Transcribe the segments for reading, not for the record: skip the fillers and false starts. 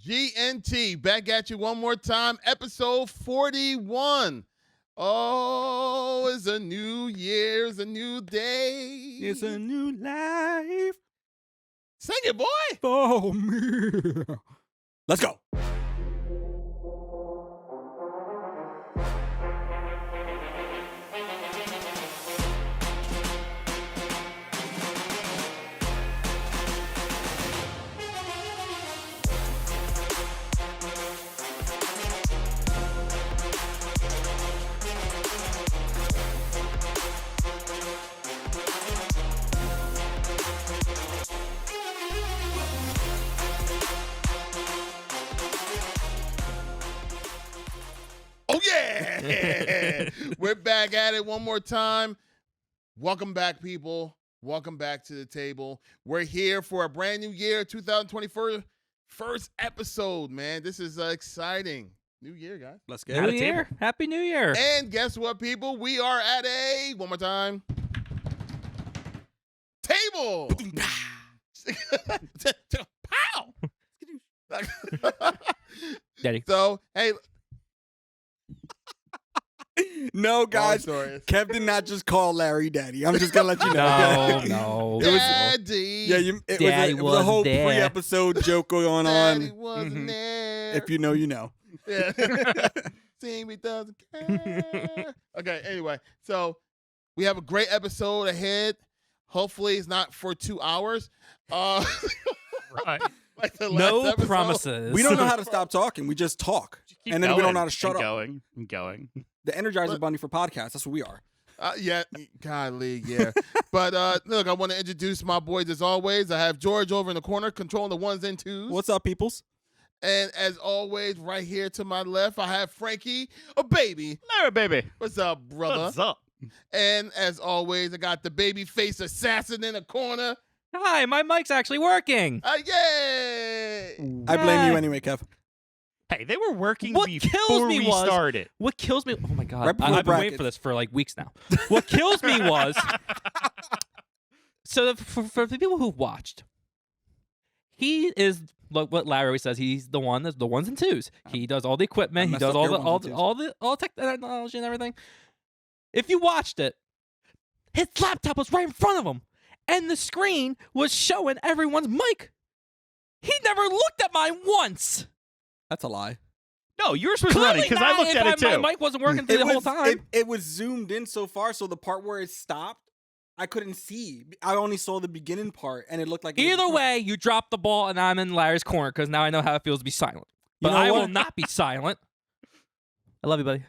GNT, back at you one more time, episode 41. Oh, it's a new year, it's a new day. It's a new life. Sing it, boy. For me. Let's go. Oh, yeah. We're back at it one more time. Welcome back, people. Welcome back to the table. We're here for a brand new year, 2024, first episode, man. This is exciting. New year, guys. Let's get New Year. Happy New Year. And guess what, people? We are at a, one more time, table. Pow. Daddy. So, hey. No, guys. Kev did not just call Larry Daddy. I'm just going to let you know. No. Daddy. It was a whole pre-episode joke going Daddy on. wasn't there. If you know, you know. Yeah. See me doesn't care. Okay, anyway. So we have a great episode ahead. Hopefully it's not for 2 hours. Right. Like the No last episode. promises. We don't know how to stop talking. We just talk. And then we don't know how to shut up. Going. The Energizer Bunny for podcasts. That's what we are. Yeah, golly, yeah. But look, I want to introduce my boys as always. I have George over in the corner controlling the ones and twos. What's up, peoples? And as always, right here to my left, I have Frankie, a baby. Larry, baby. What's up, brother? What's up? And as always, I got the baby face assassin in the corner. Hi, my mic's actually working. Yay! I blame you anyway, Kev. Hey, they were working What before kills me we was- started. What kills me? Oh my God. Right before I've been waiting brackets. for this for like weeks now. What kills me was. So for the people who've watched, he is what Larry always says. He's the one that's the ones and twos. He does all the equipment. He messed does up all your the ones and all technology and everything. If you watched it, his laptop was right in front of him, and the screen was showing everyone's mic. He never looked at mine once. That's a lie. No, yours was Clearly running because I not looked if at it too. My mic wasn't working through the whole time. It was zoomed in so far, so the part where it stopped, I couldn't see. I only saw the beginning part, and it looked like... Either way, you dropped the ball, and I'm in Larry's corner because now I know how it feels to be silent. But know I what? will not be silent. I love you, buddy.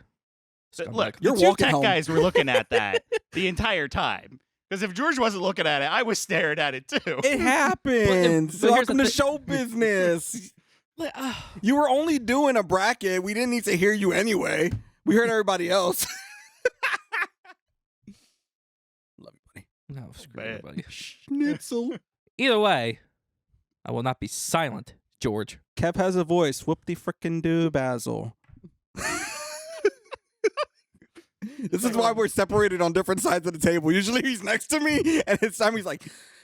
So, Scumbag. look, You're the two walking tech home. guys were looking at that the entire time. Because if George wasn't looking at it, I was staring at it too. It happens. But here's Welcome the to thing. show business. You were only doing a bracket. We didn't need to hear you anyway. We heard everybody else. Love you, buddy. No, screw Man. you, buddy. Schnitzel. Either way, I will not be silent, George. Kev has a voice. Whoop-de frickin' do, Basil. This is why we're separated on different sides of the table. Usually he's next to me, and this time he's like,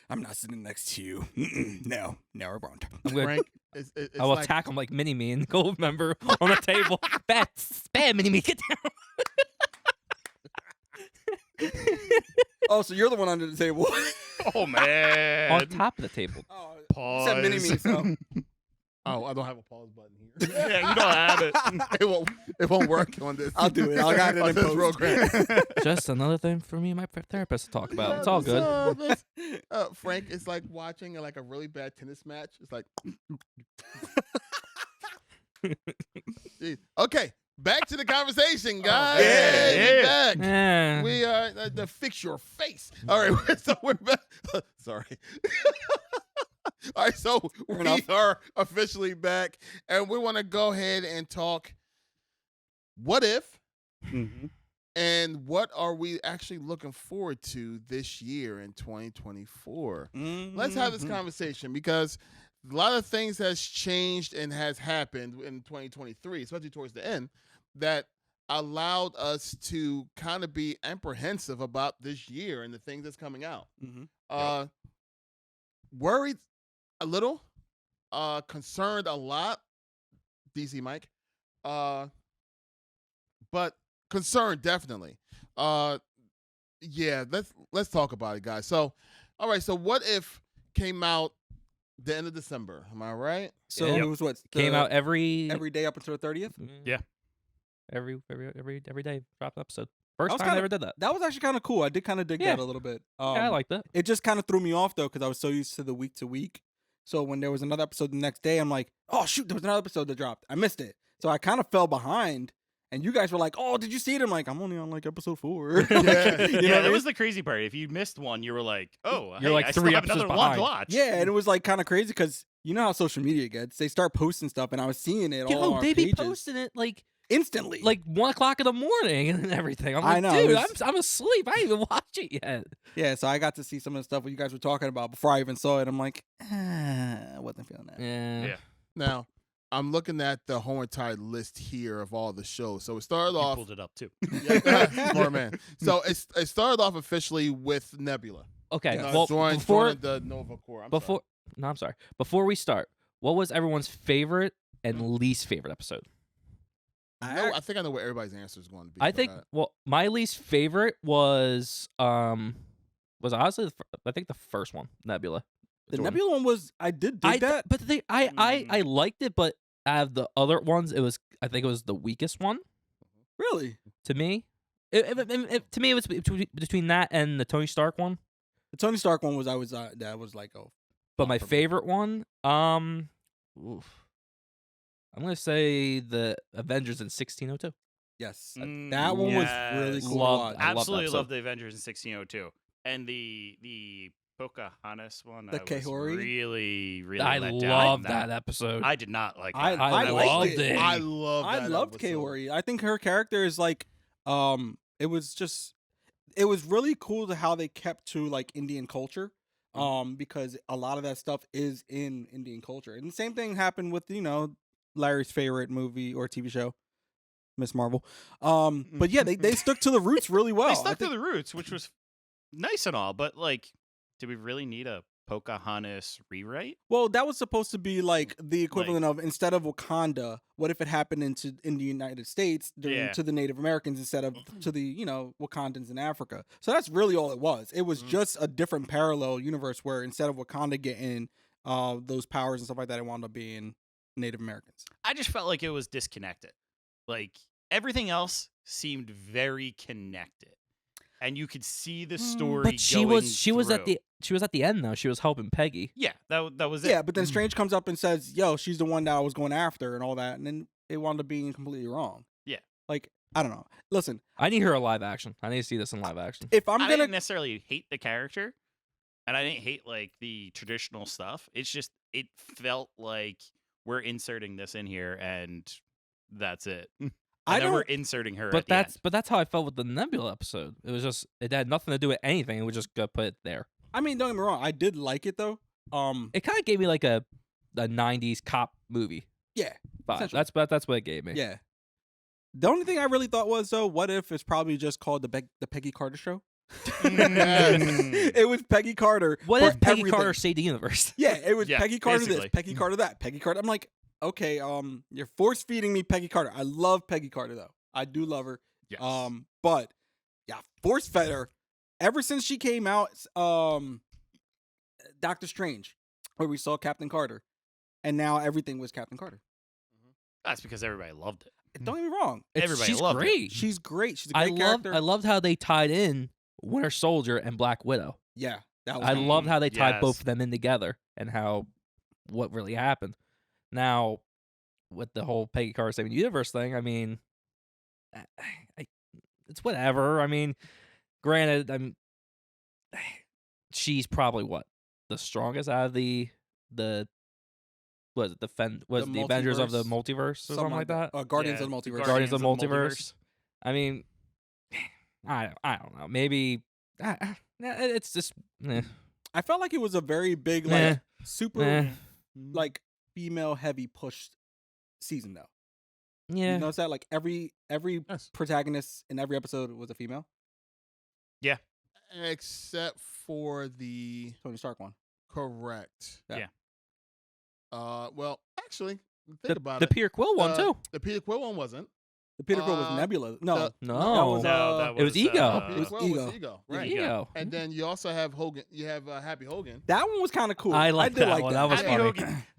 I'm not sitting next to you. No, I won't. I'm gonna, Frank, it's I will like, attack him like Mini-Me and Gold Member on the table. Bad Mini-Me, get down. Oh, so you're the one under the table. Oh, man. On top of the table. Oh, Pause. said mini-me, so. oh, I don't have a pause button here. Yeah, you don't have it. it won't work on this. I'll do it. I'll got it on in this post. program. Just another thing for me and my therapist to talk about. It's all good. Frank, it's like watching like a really bad tennis match. It's like, Jeez. Okay, back to the conversation, guys. yeah, Hey, yeah. back. Eh. We are to fix your face. All right, so we're back. Sorry. All right, so we enough. are officially back, and we want to go ahead and talk. What if? Mm-hmm. And what are we actually looking forward to this year in 2024? Let's have this conversation because a lot of things has changed and has happened in 2023, especially towards the end, that allowed us to kind of be apprehensive about this year and the things that's coming out. Worried a little, concerned a lot, DC Mike. But concerned, definitely. Yeah, let's talk about it, guys. So, all right. So, what if came out the end of December? Am I right? So Yeah. it was what Came out every day up until the 30th. Yeah. every day dropped an episode. First was time I kinda- ever did that. That was actually kind of cool. I did kind of dig Yeah. that a little bit. Yeah, I liked it. It just kind of threw me off though because I was so used to the week to week. So when there was another episode the next day, I'm like, oh shoot, there was another episode that dropped. I missed it. So I kind of fell behind. And you guys were like, oh, did you see it? I'm like, I'm only on like episode 4. Yeah. You know Yeah, what I that mean? was the crazy part. If you missed one, you were like, oh, You're hey, like I 3 still have episodes another one to behind. watch. Yeah, and it was like kind of crazy because you know how social media gets. They start posting stuff, and I was seeing it all on Yo, our they be pages posting it like instantly. 1:00 in the morning and everything. I'm I like, know, it dude, was- I'm asleep. I didn't even watch it yet. yeah, so I got to see some of the stuff what you guys were talking about before I even saw it. I'm like, I wasn't feeling that. Yeah. Now, I'm looking at the whole entire list here of all the shows. So it started You off. pulled it up too. Yeah, smart man. So it started off officially with Nebula. Okay. Yeah. Well, joined before the Nova Corps. I'm sorry. Before we start, what was everyone's favorite and least favorite episode? I think I know what everybody's answer is going to be. I for think. that. Well, my least favorite was honestly I think the first one, Nebula. The Jordan. Nebula one was I did dig that. But the thing, I liked it, but out of the other ones, I think it was the weakest one Really, to me. To me, it was between that and the Tony Stark one. the Tony Stark one was that was like oh, But Oh, my for me. favorite one, oof. I'm gonna say the Avengers in 1602. yes, that one was really yes. cool. Love to watch. I love that Absolutely episode. love the Avengers in 1602. And the Pocahontas one, The I was Kahori? really I let down love in that episode. I did not like that. I I liked loved it. it. I love. I that loved episode. Kahori. I think her character is like, it was really cool to how they kept to like Indian culture, because a lot of that stuff is in Indian culture, and the same thing happened with Larry's favorite movie or TV show, Miss Marvel. But yeah, they stuck to the roots really well. They I stuck to think- the roots, which was nice and all, but like, do we really need a Pocahontas rewrite? Well, that was supposed to be like the equivalent of instead of Wakanda, what if it happened in the United States Yeah. to the Native Americans instead of to the Wakandans in Africa? So that's really all it was. It was just a different parallel universe where instead of Wakanda getting those powers and stuff like that, it wound up being Native Americans. I just felt like it was disconnected. Like everything else seemed very connected, and you could see the story. But she going was at through. the end though. She was helping Peggy. Yeah, that was it. Yeah, but then Strange comes up and says, "Yo, she's the one that I was going after," and all that, and then it wound up being completely wrong. Yeah. Like I don't know. Listen, I need her in live action. I need to see this in live action. if I'm I gonna didn't necessarily hate the character, and I didn't hate like the traditional stuff. It's just it felt like we're inserting this in here, and that's it. And I then we're don't. inserting her. But at the end. that's how I felt with the Nebula episode. It was just it had nothing to do with anything. It was just gonna put it there. I mean, don't get me wrong. I did like it though. It kind of gave me like a 90s cop movie Yeah, vibe. Essentially. That's what it gave me. yeah. The only thing I really thought was though, what if it's probably just called the Peggy Carter Show? It was Peggy Carter. What for if Peggy everything. Carter saved the universe? Yeah, it was Yeah, Peggy Carter basically. this, Peggy Carter that, Peggy Carter. I'm like, okay, you're force feeding me Peggy Carter. I love Peggy Carter though. I do love her. Yes. But yeah, force fed her ever since she came out. Doctor Strange, where we saw Captain Carter, and now everything was Captain Carter. That's because everybody loved it. Don't get me wrong. Everybody she's loved it. great. She's great. She's a I great character. loved how they tied in Winter Soldier and Black Widow. Yeah, that was I cool. loved how they tied both Yes. of them in together and how what really happened. Now, with the whole Peggy Carter saving the universe thing, I mean, it's whatever. I mean, granted, she's probably the strongest out of the was it the Avengers of the multiverse or something like that. Guardians Yeah, of the Multiverse. Guardians of the of the Multiverse. I mean, I don't know. Maybe it's just I felt like it was a very big, Eh. like super, Eh. like female heavy push season though. yeah. You notice that like every Yes. protagonist in every episode was a female. Except for the Tony Stark one. correct. Yeah. Yeah. Well, actually, think about the it. Peter Quill one too. The Peter Quill one wasn't. The Peter Quill was Nebula. No, No, that it was Ego. Peter was Quill Ego. was Ego, right? Ego. And then you also have Hogan. You have Happy Hogan. that one was kind of cool. I like did that like one. that. That was Happy funny.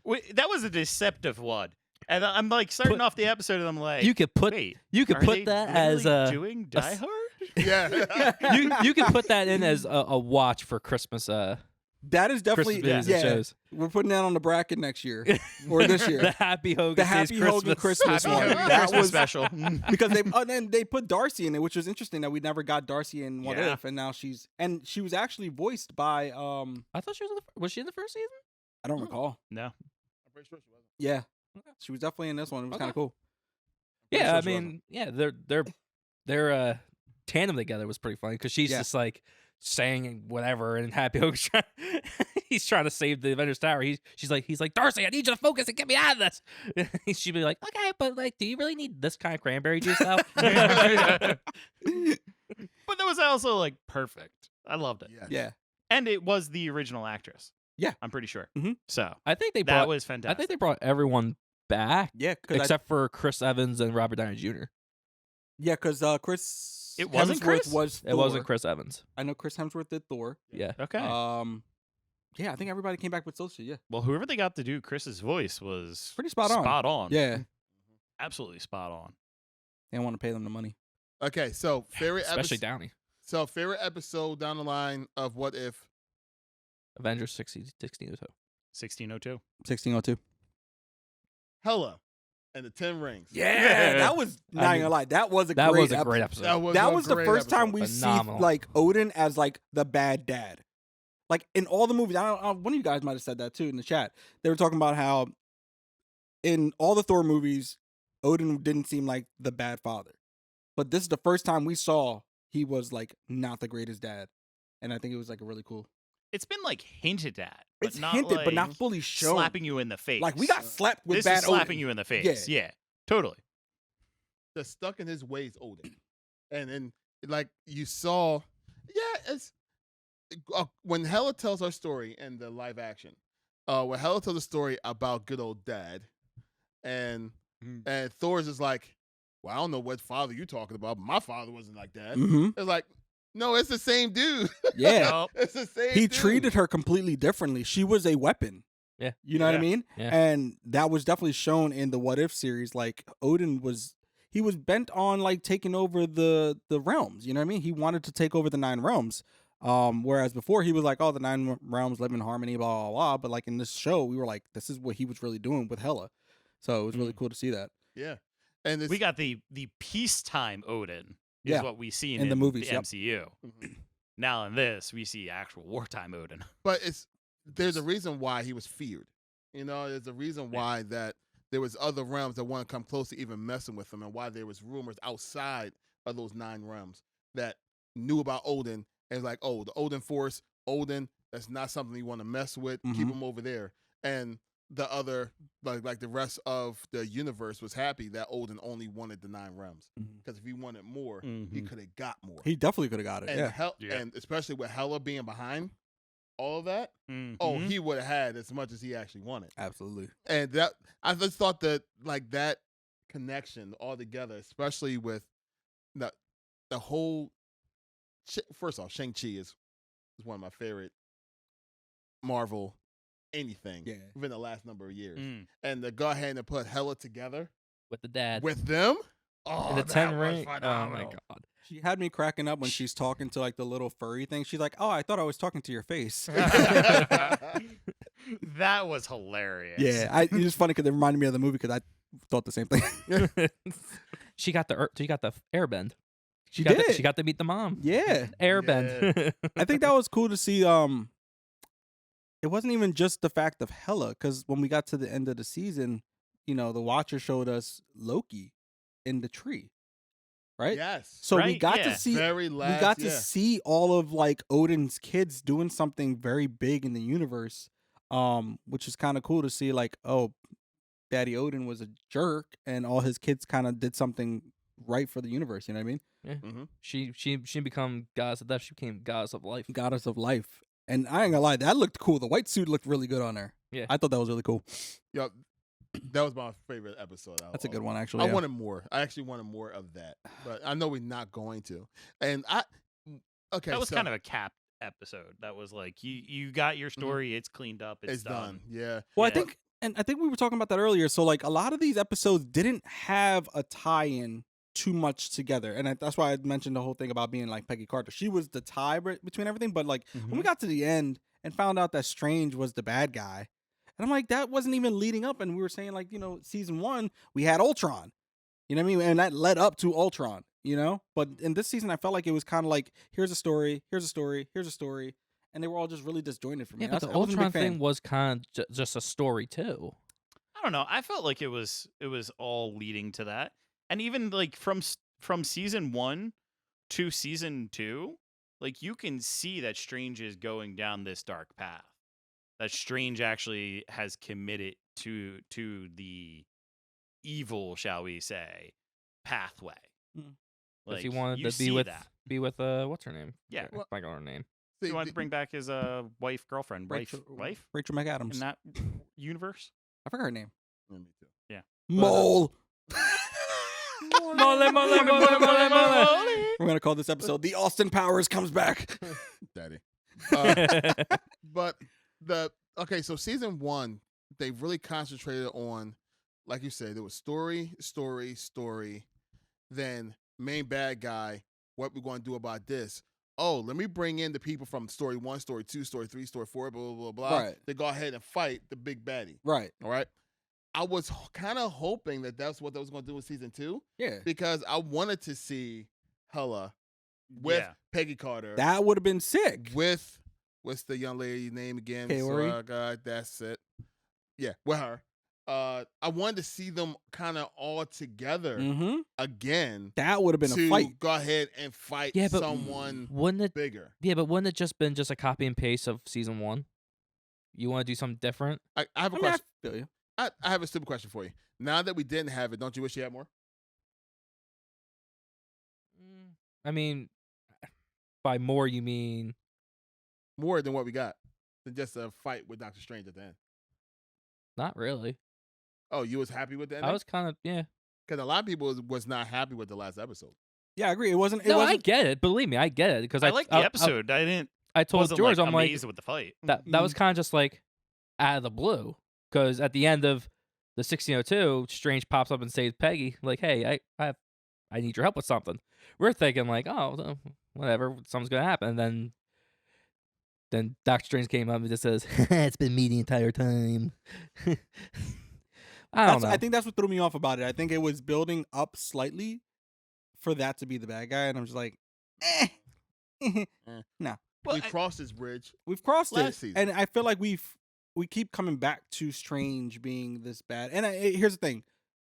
Hogan. That was a deceptive one. And I'm like starting off the episode, and I'm like, You could put wait, you could are put they that as literally doing a Die Hard? Yeah. you could put that in as a watch for Christmas. That is definitely Christmas videos and shows. We're putting that on the bracket next year or this year. The Happy Hogan. The Says Happy Hogan Christmas Happy one. Hogan That Christmas was special. because then they put Darcy in it, which was interesting that we never got Darcy in What Yeah. If, and now she was actually voiced by I thought she was she in the first season? I don't recall. No. I'm pretty sure she wasn't. Yeah, she was definitely in this one. It was Okay. kind of cool. Yeah, I sure she mean, yeah, their tandem together was pretty funny because she's Yeah. just like saying whatever, and Happy Hogan's he's trying to save the Avengers Tower. He's like Darcy, I need you to focus and get me out of this. She'd be like, okay, but like, do you really need this kind of cranberry juice now? But that was also like perfect. I loved it. Yes. Yeah, And it was the original actress. Yeah. I'm pretty sure. Mhm. So I think they that brought. was I fantastic. think they brought everyone back yeah, except for Chris Evans and Robert Downey Jr. because Chris. It wasn't Hemsworth Chris? Was It wasn't Thor. Chris Evans. I know Chris Hemsworth did Thor. Yeah. Okay. Yeah, I think everybody came back with social. Yeah, well, whoever they got to do Chris's voice was pretty spot on. Spot on. Yeah, Absolutely spot on. they don't want to pay them the money. Okay, so favorite Especially episode. Downey. So favorite episode down the line of What If? Avengers 1602. 1602. 1602. Hela and the 10 Rings. Yeah, that was not I mean, gonna lie. That was a That great was a episode. great episode. That a was the great first time episode. we see Phenomenal. like Odin as like the bad dad. Like in all the movies, I don't, one of you guys might have said that too in the chat. They were talking about how in all the Thor movies, Odin didn't seem like the bad father, but this is the first time we saw he was like not the greatest dad, and I think it was like a really cool. It's been like hinted at, but It's not hinted, like but not fully shown. slapping you in the face. Like we got slapped with this bad is slapping Odin. you in the face. Yeah. Yeah, totally. The stuck in his ways Odin. And then like you saw, yeah, it's when Hela tells her story in the live action, when Hela tells a story about good old dad, and Thor's is like, well, I don't know what father you talking about, but my father wasn't like that. Mhm. It's like, no, it's the same dude. Yeah, Nope. It's the same he dude. treated her completely differently. She was a weapon. Yeah. You know what I Yeah. mean? Yeah. And that was definitely shown in the What If series. Like Odin was bent on like taking over the realms. You know what I mean? He wanted to take over the 9 realms. Whereas before he was like, oh, the 9 realms live in harmony, blah, blah, blah. But like in this show, we were like, this is what he was really doing with Hela. So it was really cool to see that. Yeah. And it's, We got the peacetime Odin is Yeah. what we see In the movies, the yep. MCU. Mhm. Now in this, we see actual wartime Odin. But there's a reason why he was feared. You know, there's a reason why that there was other realms that want to come close to even messing with him, and why there was rumors outside of those 9 realms that knew about Odin and was like, oh, the Odin Force, Odin, that's not something you want to mess with. Keep Mhm. him over there. And the other, like the rest of the universe was happy that Odin only wanted the 9 realms. Mhm. Because if he wanted more, he Mhm. could have got more. He definitely could have got it. And Yeah. Yeah. and especially with Hela being behind all of that, oh, Mhm. he would have had as much as he actually wanted. Absolutely. And that I just thought that like that connection all together, especially with the whole. First off, Shang-Chi is one of my favorite Marvel anything Yeah. within the last number of years. Mm. And to go ahead and put Hela together With the dad. with them, oh, and the that 10 was ring. Oh my phenomenal. god. She had me cracking up when she's talking to like the little furry thing. She's like, oh, I thought I was talking to your face. That was hilarious. Yeah, it was funny because it reminded me of the movie because I thought the same thing. She got the airbend. She got did. She got to meet the mom. Yeah, Airbend. I think that was cool to see. It wasn't even just the fact of Hela, because when we got to the end of the season, you know, the Watcher showed us Loki in the tree, right? Yes. So we Right? got Yeah. to see. Very We last. got to yeah. see all of like Odin's kids doing something very big in the universe, which is kind of cool to see. Like, oh, Daddy Odin was a jerk, and all his kids kind of did something right for the universe. You know what I mean? Mhm. She didn't become goddess of death. She became goddess of life. Goddess of life. And I ain't gonna lie, that looked cool. The white suit looked really good on her. Yeah. I thought that was really cool. Yo, That was my favorite episode. That's a good one, actually. I yeah. wanted more. I actually wanted more of that, but I know we're not going to. And okay, That was so kind of a capped episode. That was like you got your story. It's cleaned up. It's done. Yeah. Well, Yeah. I think we were talking about that earlier. So like a lot of these episodes didn't have a tie-in too much together, and that's why I mentioned the whole thing about being like Peggy Carter. She was the tie between everything, but like when we got to the end and found out that Strange was the bad guy, and I'm like, that wasn't even leading up. And we were saying like, season 1 we had Ultron, you know what I mean, and that led up to Ultron, But in this season, I felt like it was kind of like, here's a story, here's a story, here's a story, and they were all just really disjointed for me. Yeah, but the Ultron thing was kind of just a story too. I don't know. I felt like it was all leading to that, and even like from season 1 to season 2, like you can see that Strange is going down this dark path. That Strange actually has committed to the evil, shall we say, pathway. Because he wanted to be with what's her name? Yeah, I forgot her name. he wanted to bring back his girlfriend, wife Rachel McAdams in that universe. I forgot her name. Yeah, me too. Yeah. Mole. Mole. We're gonna call this episode "The Austin Powers Comes Back." Daddy. But so season 1, they really concentrated on, like you said, there was story, then main bad guy, what we're going to do about this. Oh, let me bring in the people from story 1, story 2, story 3, story 4, blah, blah, blah, blah. Right. They go ahead and fight the big baddie. Right. All right. I was kind of hoping that that's what they was going to do with season 2. Yeah. Because I wanted to see Hela with Peggy Carter. That would have been sick. With, what's the young lady name again? Kaori? God, that's it. Yeah, with her. I wanted to see them kind of all together again. That would have been to a fight. Go ahead and fight someone bigger. Yeah, but wouldn't it just been just a copy and paste of season 1? You want to do something different? I have a question. I feel you. I have a stupid question for you. Now that we didn't have it, don't you wish you had more? I mean, by more you mean more than what we got, than just a fight with Doctor Strange at the end. Not really. Oh, you was happy with the ending? I was kind of because a lot of people was not happy with the last episode. Yeah, I agree. It wasn't. I get it. Believe me, I get it because I like the episode. I told George, like, I'm like, amazed with the fight. That was kind of just like out of the blue. Because at the end of the 1602, Strange pops up and saves Peggy. Like, hey, I need your help with something. We're thinking like, oh, whatever, something's gonna happen. And then Doctor Strange came up and just says, "It's been me the entire time." I don't know. I think that's what threw me off about it. I think it was building up slightly for that to be the bad guy, and I'm just like, no. Well, we crossed this bridge. We've crossed last it, season. and I feel like we keep coming back to Strange being this bad. And here's the thing.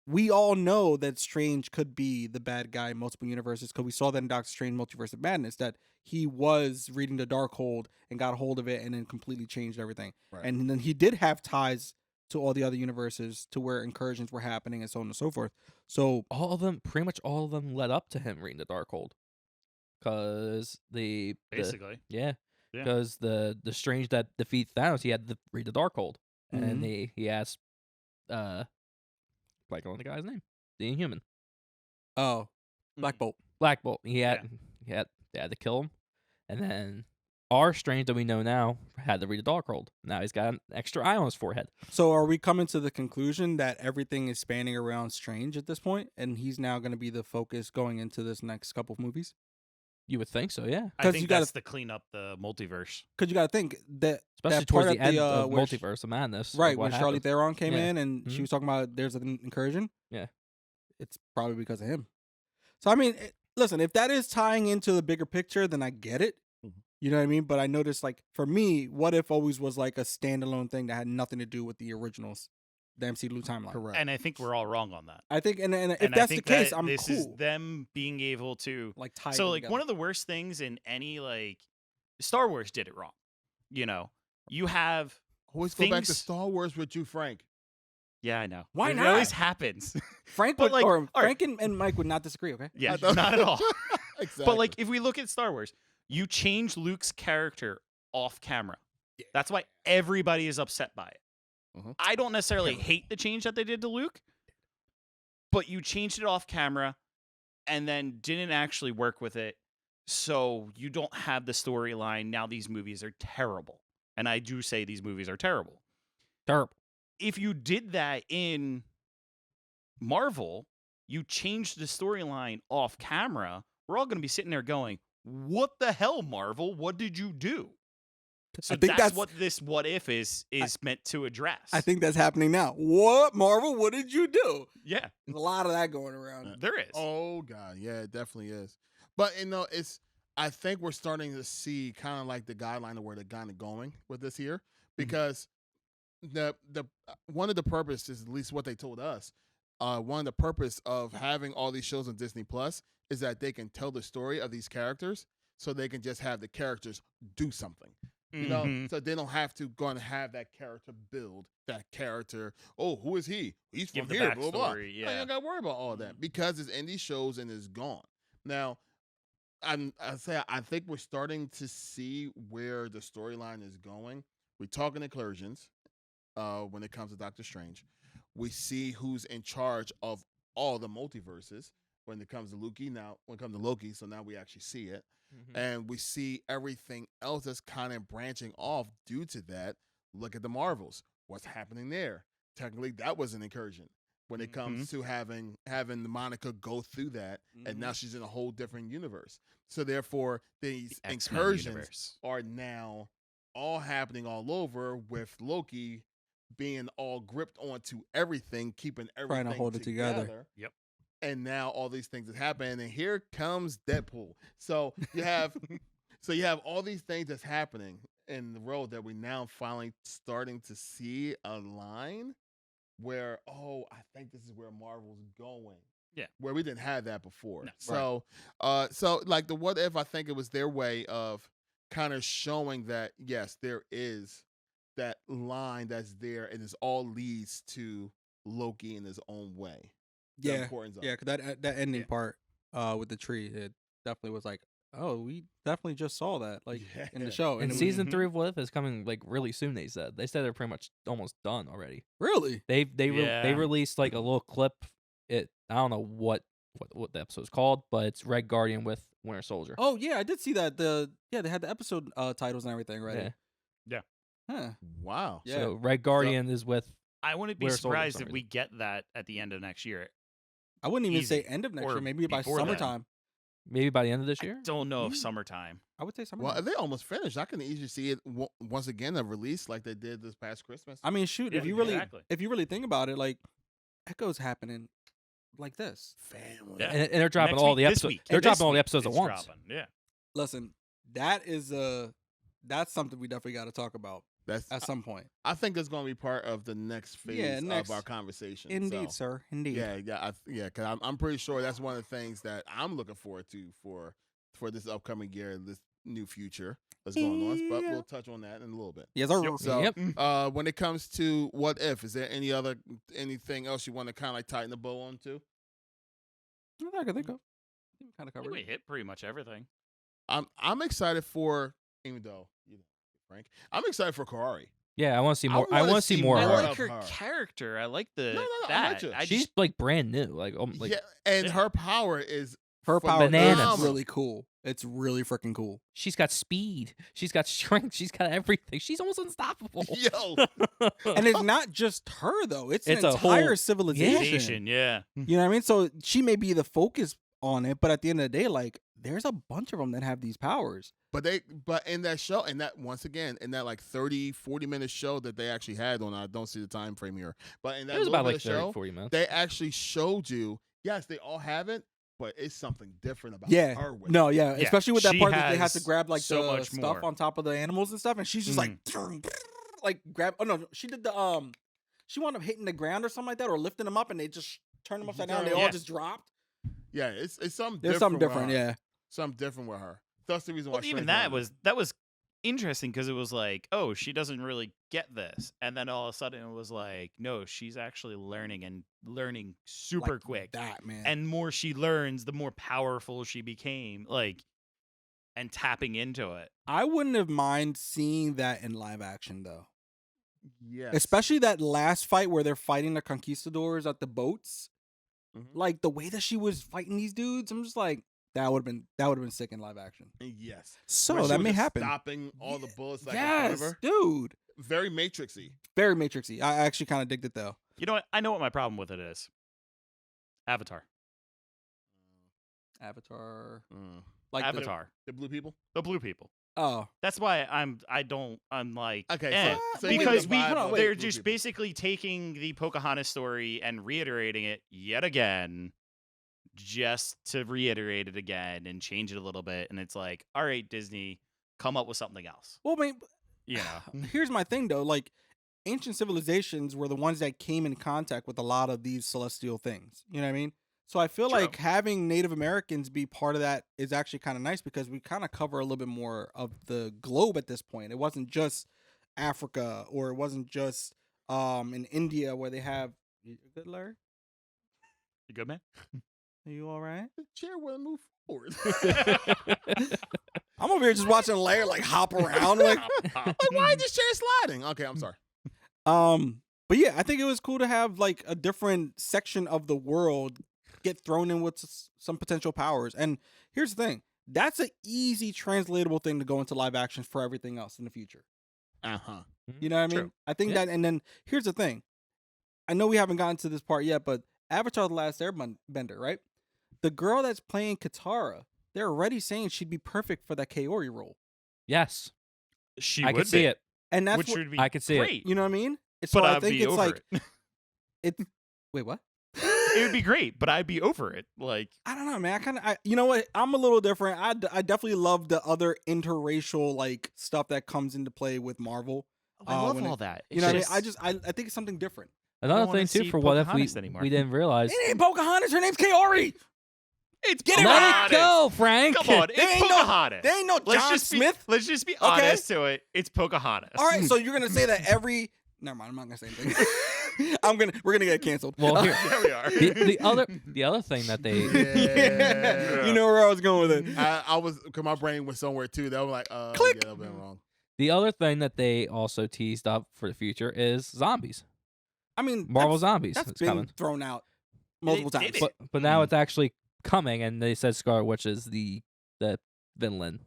We all know that Strange could be the bad guy in multiple universes because we saw that in Doctor Strange Multiverse of Madness, that he was reading the Darkhold and got a hold of it and then completely changed everything. Right. And then he did have ties to all the other universes to where incursions were happening and so on and so forth. So pretty much all of them led up to him reading the Darkhold. Because basically. Because the Strange that defeats Thanos, he had to read the Darkhold. And he asked like on the guy's name, the Inhuman. Oh, Black Bolt. Black Bolt. He had to kill him, and then our Strange that we know now had to read the Darkhold. Now he's got an extra eye on his forehead. So are we coming to the conclusion that everything is spanning around Strange at this point, and he's now going to be the focus going into this next couple of movies? You would think so, yeah. I think that's to clean up the multiverse. Because you got to think that, especially towards the end of Multiverse of Madness, right? When Charlize Theron came in and she was talking about there's an incursion. Yeah, it's probably because of him. So I mean, listen, if that is tying into the bigger picture, then I get it. You know what I mean? But I noticed, like, for me, What If always was like a standalone thing that had nothing to do with the originals, the MCU timeline. Correct. And I think we're all wrong on that. I think, and if that's the case, I'm this cool. Is them being able to like tie. So like together. One of the worst things in any like Star Wars did it wrong. You know, you have always go back to Star Wars with you, Frank. Yeah, I know. Why not? It always happens. Frank would, like, or Frank and Mike would not disagree. Okay. Yeah, not at all. Exactly. But like, if we look at Star Wars, you change Luke's character off camera. Yeah. That's why everybody is upset by it. I don't necessarily hate the change that they did to Luke, but you changed it off camera and then didn't actually work with it. So you don't have the storyline. Now these movies are terrible. And I do say these movies are terrible. Terrible. If you did that in Marvel, you changed the storyline off camera, we're all going to be sitting there going, what the hell, Marvel? What did you do? So that's what this what if is meant to address. I think that's happening now. What, Marvel? What did you do? Yeah. There's a lot of that going around. There is. Oh God, yeah, it definitely is. But I think we're starting to see kind of like the guideline of where they're kind of going with this here, because the one of the purposes, at least what they told us, one of the purpose of having all these shows on Disney Plus is that they can tell the story of these characters, so they can just have the characters do something. You know, so they don't have to go and have that character build that character. Oh, who is he? He's from here. Blah blah. Yeah. You don't got to worry about all that because it's in these shows and it's gone. Now, I think we're starting to see where the storyline is going. We're talking incursions when it comes to Doctor Strange. We see who's in charge of all the multiverses when it comes to Loki. So now we actually see it. And we see everything else that's kind of branching off due to that. Look at the Marvels. What's happening there? Technically, that was an incursion when it comes to having Monica go through that, and now she's in a whole different universe. So therefore, these incursions are now all happening all over, with Loki being all gripped onto everything, keeping everything trying to hold it together. Yep. And now all these things are happening, and here comes Deadpool. So you have, all these things that's happening in the road that we now finally starting to see a line where, I think this is where Marvel's going. Yeah, where we didn't have that before. No. So like the What If, I think it was their way of kind of showing that yes, there is that line that's there, and it all leads to Loki in his own way. Yeah, because that ending part with the tree, it definitely was like, oh, we definitely just saw that in the show. And season 3 of What If is coming like really soon. They said they're pretty much almost done already. Really? They released like a little clip. I don't know what the episode's called, but it's Red Guardian with Winter Soldier. Oh yeah, I did see that. They had the episode titles and everything ready. Yeah. Huh. Wow. Yeah. So Red Guardian is with. I wouldn't be surprised if we get that at the end of next year. I wouldn't even say end of next year. Maybe by summertime. Maybe by the end of this year? I don't know if summertime. I would say summertime. Well, they almost finished. I can easily see it once again a release like they did this past Christmas. I mean, shoot, if you really think about it, like Echo's happening like this. Family. Yeah. And they're dropping all the episodes. They're dropping all the episodes at once. Yeah. Listen, that's something we definitely got to talk about. At some point. I think it's going to be part of the next phase of our conversation. Indeed, sir. Indeed. Yeah. Because I'm pretty sure that's one of the things that I'm looking forward to for this upcoming year, this new future that's going on. But we'll touch on that in a little bit. Yes, sir. So, when it comes to What If, is there anything else you want to kind of like tighten the bow on to? Nothing I can think of. Kind of covered. We hit pretty much everything. I'm excited for, even though Frank, I'm excited for Karari. Yeah, I want to see more. I want to see more I of like her. her character. I like the that. She's like brand new. Her power is bananas. Is really cool. It's really freaking cool. She's got speed. She's got strength. She's got everything. She's almost unstoppable. Yo. And it's not just her though. It's an entire whole civilization. Yeah. You know what I mean? So she may be the focus on it, but at the end of the day, like there's a bunch of them that have these powers. But in that show, in that 30-40 minute show that they actually had on, I don't see the time frame here, but in that it was about like 30-40 minutes, they actually showed you, yes, they all have it, but it's something different about her. Especially with that part that they have to grab like so the stuff on top of the animals and stuff, and she's just like grab. Oh no, she did the she wound up hitting the ground or something like that, or lifting them up, and they just turned them upside down. They all just dropped. Yeah, it's something. There's something different. Yeah, something different with her. That's the reason why. Even that was interesting because it was like, oh, she doesn't really get this, and then all of a sudden it was like, no, she's actually learning super quick. That man, and more she learns, the more powerful she became. And tapping into it. I wouldn't have mind seeing that in live action though. Yes. Especially that last fight where they're fighting the conquistadors at the boats. Like the way that she was fighting these dudes, I'm just like, that would have been sick in live action. Yes. So Where she that was may just happen. Stopping all the bullets like in front of Yes, her. dude. Very Matrixy. Very Matrixy. I actually kind of digged it though. You know what? I know what my problem with it is. Avatar. Avatar. Like Avatar. The blue people? The blue people. Oh. That's why I'm like Okay, so because they're blue just people. basically taking the Pocahontas story and reiterating it yet again, just to reiterate it again and change it a little bit. And it's like, all right, Disney, come up with something else. Well, I mean, You know, here's my thing though. Like, ancient civilizations were the ones that came in contact with a lot of these celestial things. You know what I mean? So I feel True. like having Native Americans be part of that is actually kind of nice because we kind of cover a little bit more of the globe at this point. It wasn't just Africa, or it wasn't just in India where they have. You good, Larry? you good, man? Are you all right? The chair wouldn't move forward. I'm over here just watching Larry like hop around. Like, why is this chair sliding? Okay, I'm sorry. But yeah, I think it was cool to have like a different section of the world get thrown in with some potential powers. And here's the thing. That's an easy translatable thing to go into live action for everything else in the future. Uh-huh. You know what I mean? True. I think that, and then here's the thing. I know we haven't gotten to this part yet, but Avatar The Last Airbender, right? The girl that's playing Katara, they're already saying she'd be perfect for that Kaori role. Yes, She I would could see be, it. And that's which what, would be I could see it. great. you know what I mean? So but I I'd think be it's over like, it. wait, what? It would be great, but I'd be over it. Like, I don't know, man. You know what? I'm a little different. I definitely love the other interracial like stuff that comes into play with Marvel. I love when all that. You know what I mean? I think it's something different. Another wanna thing too, see for what if Pocahontas anymore. we didn't realize. It ain't Pocahontas. Her name's Kaori. It's Get it Let right. it go, Frank. Come on, There it's ain't no- Pocahontas. There ain't no John Smith. Let's just be honest to it. It's Pocahontas. All right, so you're gonna say that every? Never mind. I'm not gonna say anything. We're gonna get canceled. Well, here, There we are. the other thing that they Yeah. You know where I was going with it. I was, because my brain went somewhere too. That was like, Click. yeah, I've been wrong. the other thing that they also teased up for the future is zombies. I mean, Marvel that's- zombies That's is been coming. thrown out multiple They times. did it. But now it's actually coming, and they said Scarlet Witch is the villain.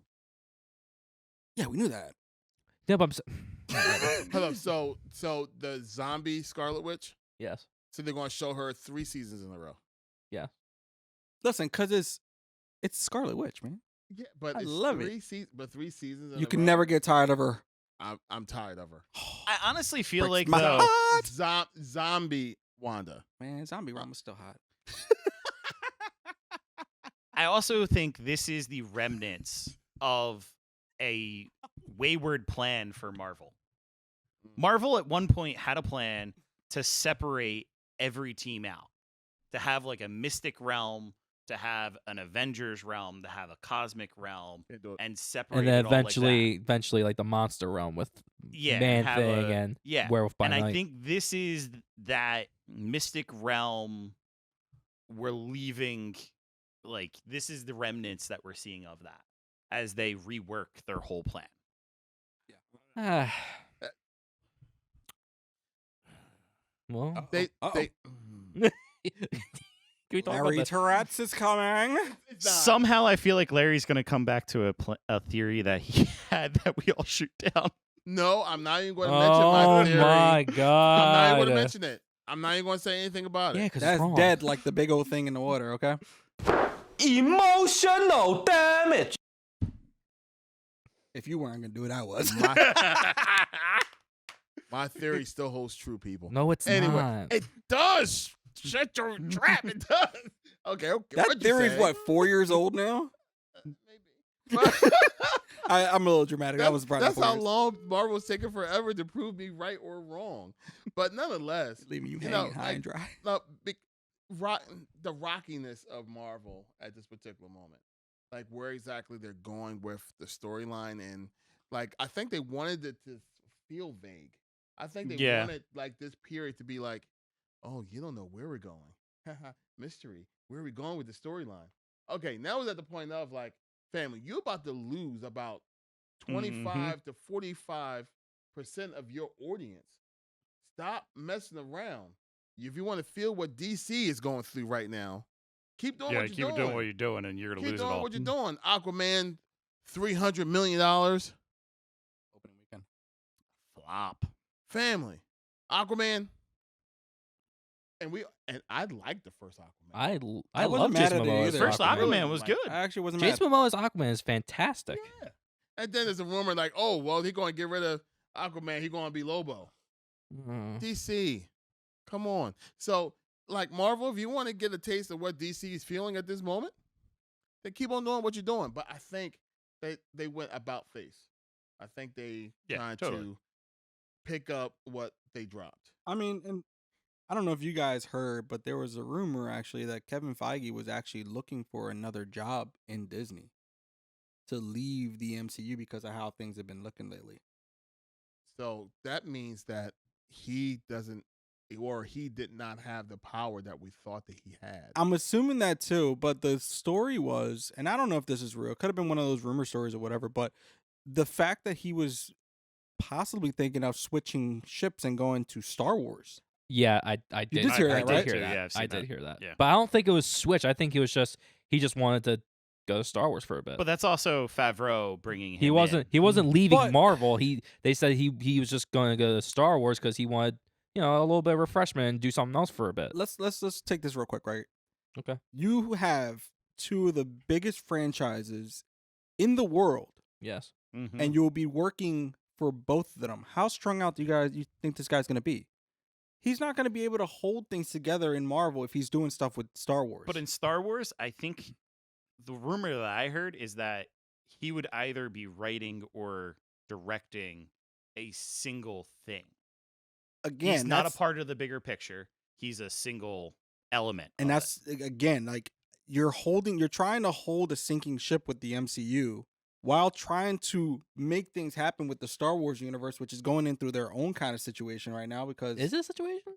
Yeah, we knew that. Yeah, but Hold up. So the zombie Scarlet Witch. yes, So they're going to show her 3 seasons in a row. Listen, because it's Scarlet Witch, man. Yeah, but I it's love it. 3 seasons. In You a can row. never get tired of her. I'm tired of her. I honestly feel Breaks like my though. heart. Zombie Wanda. Man, Zombie Rom is still hot. I also think this is the remnants of a wayward plan for Marvel. Marvel at one point had a plan to separate every team out, to have like a mystic realm, to have an Avengers realm, to have a cosmic realm, Can't do it. and separate. and then it all like that. eventually, like the monster realm with Yeah, Man have Thing a- and yeah. Werewolf by And I Night. think this is that mystic realm we're leaving. Like, this is the remnants that we're seeing of that as they rework their whole plan. Well, They can we talk about Larry that? Tourette's is coming. Somehow I feel like Larry's going to come back to a theory that he had that we all shoot down. No, I'm not even going to mention my Oh theory. my I'm not even god! going to mention it. I'm not even going to say anything about it. Yeah, because That's dead like the big old thing in the water, okay? Emotional damage. If you weren't going to do it, I was. My theory still holds true, people. No, it's Anyway, not. it does. Shut your trap. It does. Okay. That what'd you theory's say? what, 4 years old now? Maybe. I'm a little dramatic. That was probably That's 4 how years. long Marvel's taking forever to prove me right or wrong. But nonetheless, Leaving you you hanging know, high and dry. no, the rockiness of Marvel at this particular moment, like where exactly they're going with the storyline, and like I think they wanted it to feel vague. I think they wanted like this period to be like, oh, you don't know where we're going, mystery. Where are we going with the storyline? Okay, now it's at the point of like, family, you're about to lose about 25 to 45% of your audience Stop messing around. If you want to feel what DC is going through right now, keep doing what you're keep doing what you're doing, and you're gonna Keep lose it doing all. what you're doing. Aquaman, $300 million. Opening weekend. Flop. Family. Aquaman. And I liked the first Aquaman. I wasn't love mad Jason at it Momoa as either. First Aquaman. Aquaman was good. I actually wasn't mad. Jason Momoa as Aquaman is fantastic. Yeah. And then there's a rumor like, oh, well, he's going to get rid of Aquaman. He's going to be Lobo. DC. Come on. So, like Marvel, if you want to get a taste of what DC is feeling at this moment, then keep on doing what you're doing. But I think they went about face. I think they trying to pick up what they dropped. I mean, and I don't know if you guys heard, but there was a rumor actually that Kevin Feige was actually looking for another job in Disney to leave the MCU because of how things have been looking lately. So that means that he did not have the power that we thought that he had. I'm assuming that too, but the story was, and I don't know if this is real, it could have been one of those rumor stories or whatever, but the fact that he was possibly thinking of switching ships and going to Star Wars. Yeah, I You did did hear I that, did right? hear Yeah, that. I've seen I did that. hear that. Yeah. But I don't think it was Switch. I think he just wanted to go to Star Wars for a bit. But that's also Favreau bringing him. He wasn't leaving But- Marvel. They said he was just going to go to Star Wars because he wanted, a little bit of refreshment and do something else for a bit. Let's take this real quick, right? Okay. You have two of the biggest franchises in the world, Yes. Mhm. and you'll be working for both of them. How strung out do you think this guy's going to be? He's not going to be able to hold things together in Marvel if he's doing stuff with Star Wars. But in Star Wars, I think the rumor that I heard is that he would either be writing or directing a single thing. again, He's not a that's- part of the bigger picture. He's a single element. and of that's again like you're trying to hold a sinking ship with the MCU while trying to make things happen with the Star Wars universe, which is going in through their own kind of situation right now because Is it a situation?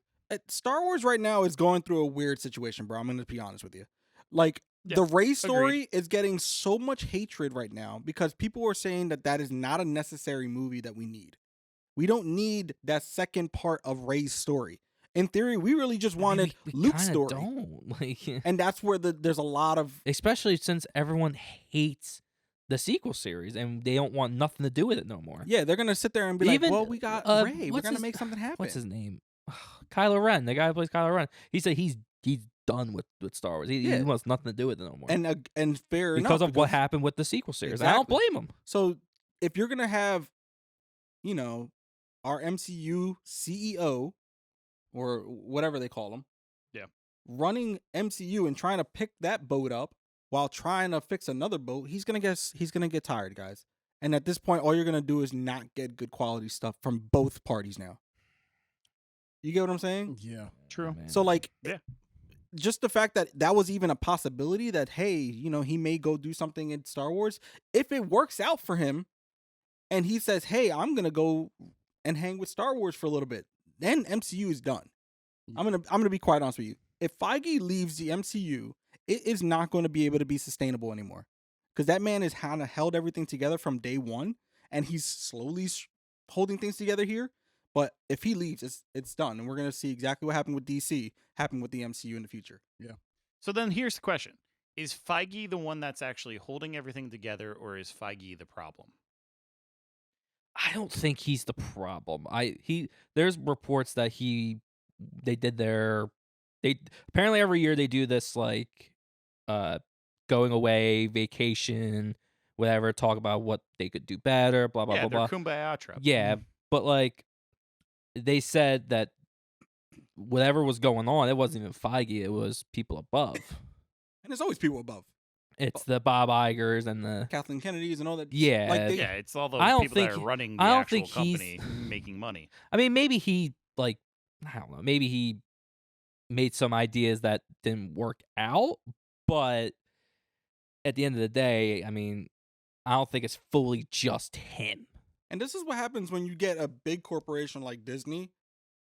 Star Wars right now is going through a weird situation, bro. I'm going to be honest with you. Like the Rey story is getting so much hatred right now because people are saying that is not a necessary movie that we need. We don't need that second part of Rey's story. In theory, we really just wanted we Luke's kinda story. Don't. Like, And that's where there's a lot of especially since everyone hates the sequel series and they don't want nothing to do with it no more. they're gonna sit there and be Even, like, well, we got Rey. We're what's gonna his- make something happen. What's his name? Kylo Ren, the guy who plays Kylo Ren. He said he's done with Star Wars. He wants nothing to do with it no more. And fair enough because of what happened with the sequel series. I don't Exactly. blame him. So if you're gonna have, our MCU CEO or whatever they call him, running MCU and trying to pick that boat up while trying to fix another boat, he's gonna get tired, guys. And at this point, all you're gonna do is not get good quality stuff from both parties now. You get what I'm saying? Yeah. True. Man. So like, Yeah. just the fact that was even a possibility that, hey, he may go do something in Star Wars. If it works out for him and he says, hey, I'm going to go and hang with Star Wars for a little bit, then MCU is done. I'm going to be quite honest with you. If Feige leaves the MCU, it is not going to be able to be sustainable anymore because that man has kind of held everything together from day one and he's slowly holding things together here. But if he leaves, it's done. And we're going to see exactly what happened with DC happen with the MCU in the future. Yeah. So then here's the question. Is Feige the one that's actually holding everything together, or is Feige the problem? I don't think he's the problem. There's reports that apparently every year they do this like going away, vacation, whatever, talk about what they could do better, blah blah Yeah, blah their blah. Kumbaya trip. Yeah, but like they said that whatever was going on, it wasn't even Feige, it was people above. And there's always people above. It's the Bob Igers and the Kathleen Kennedy's and all that. Yeah. Like they, Yeah, it's all the I don't people that think are running the I don't actual think he's- company making money. I mean, maybe he I don't know, maybe he made some ideas that didn't work out, but at the end of the day, I mean, I don't think it's fully just him. And this is what happens when you get a big corporation like Disney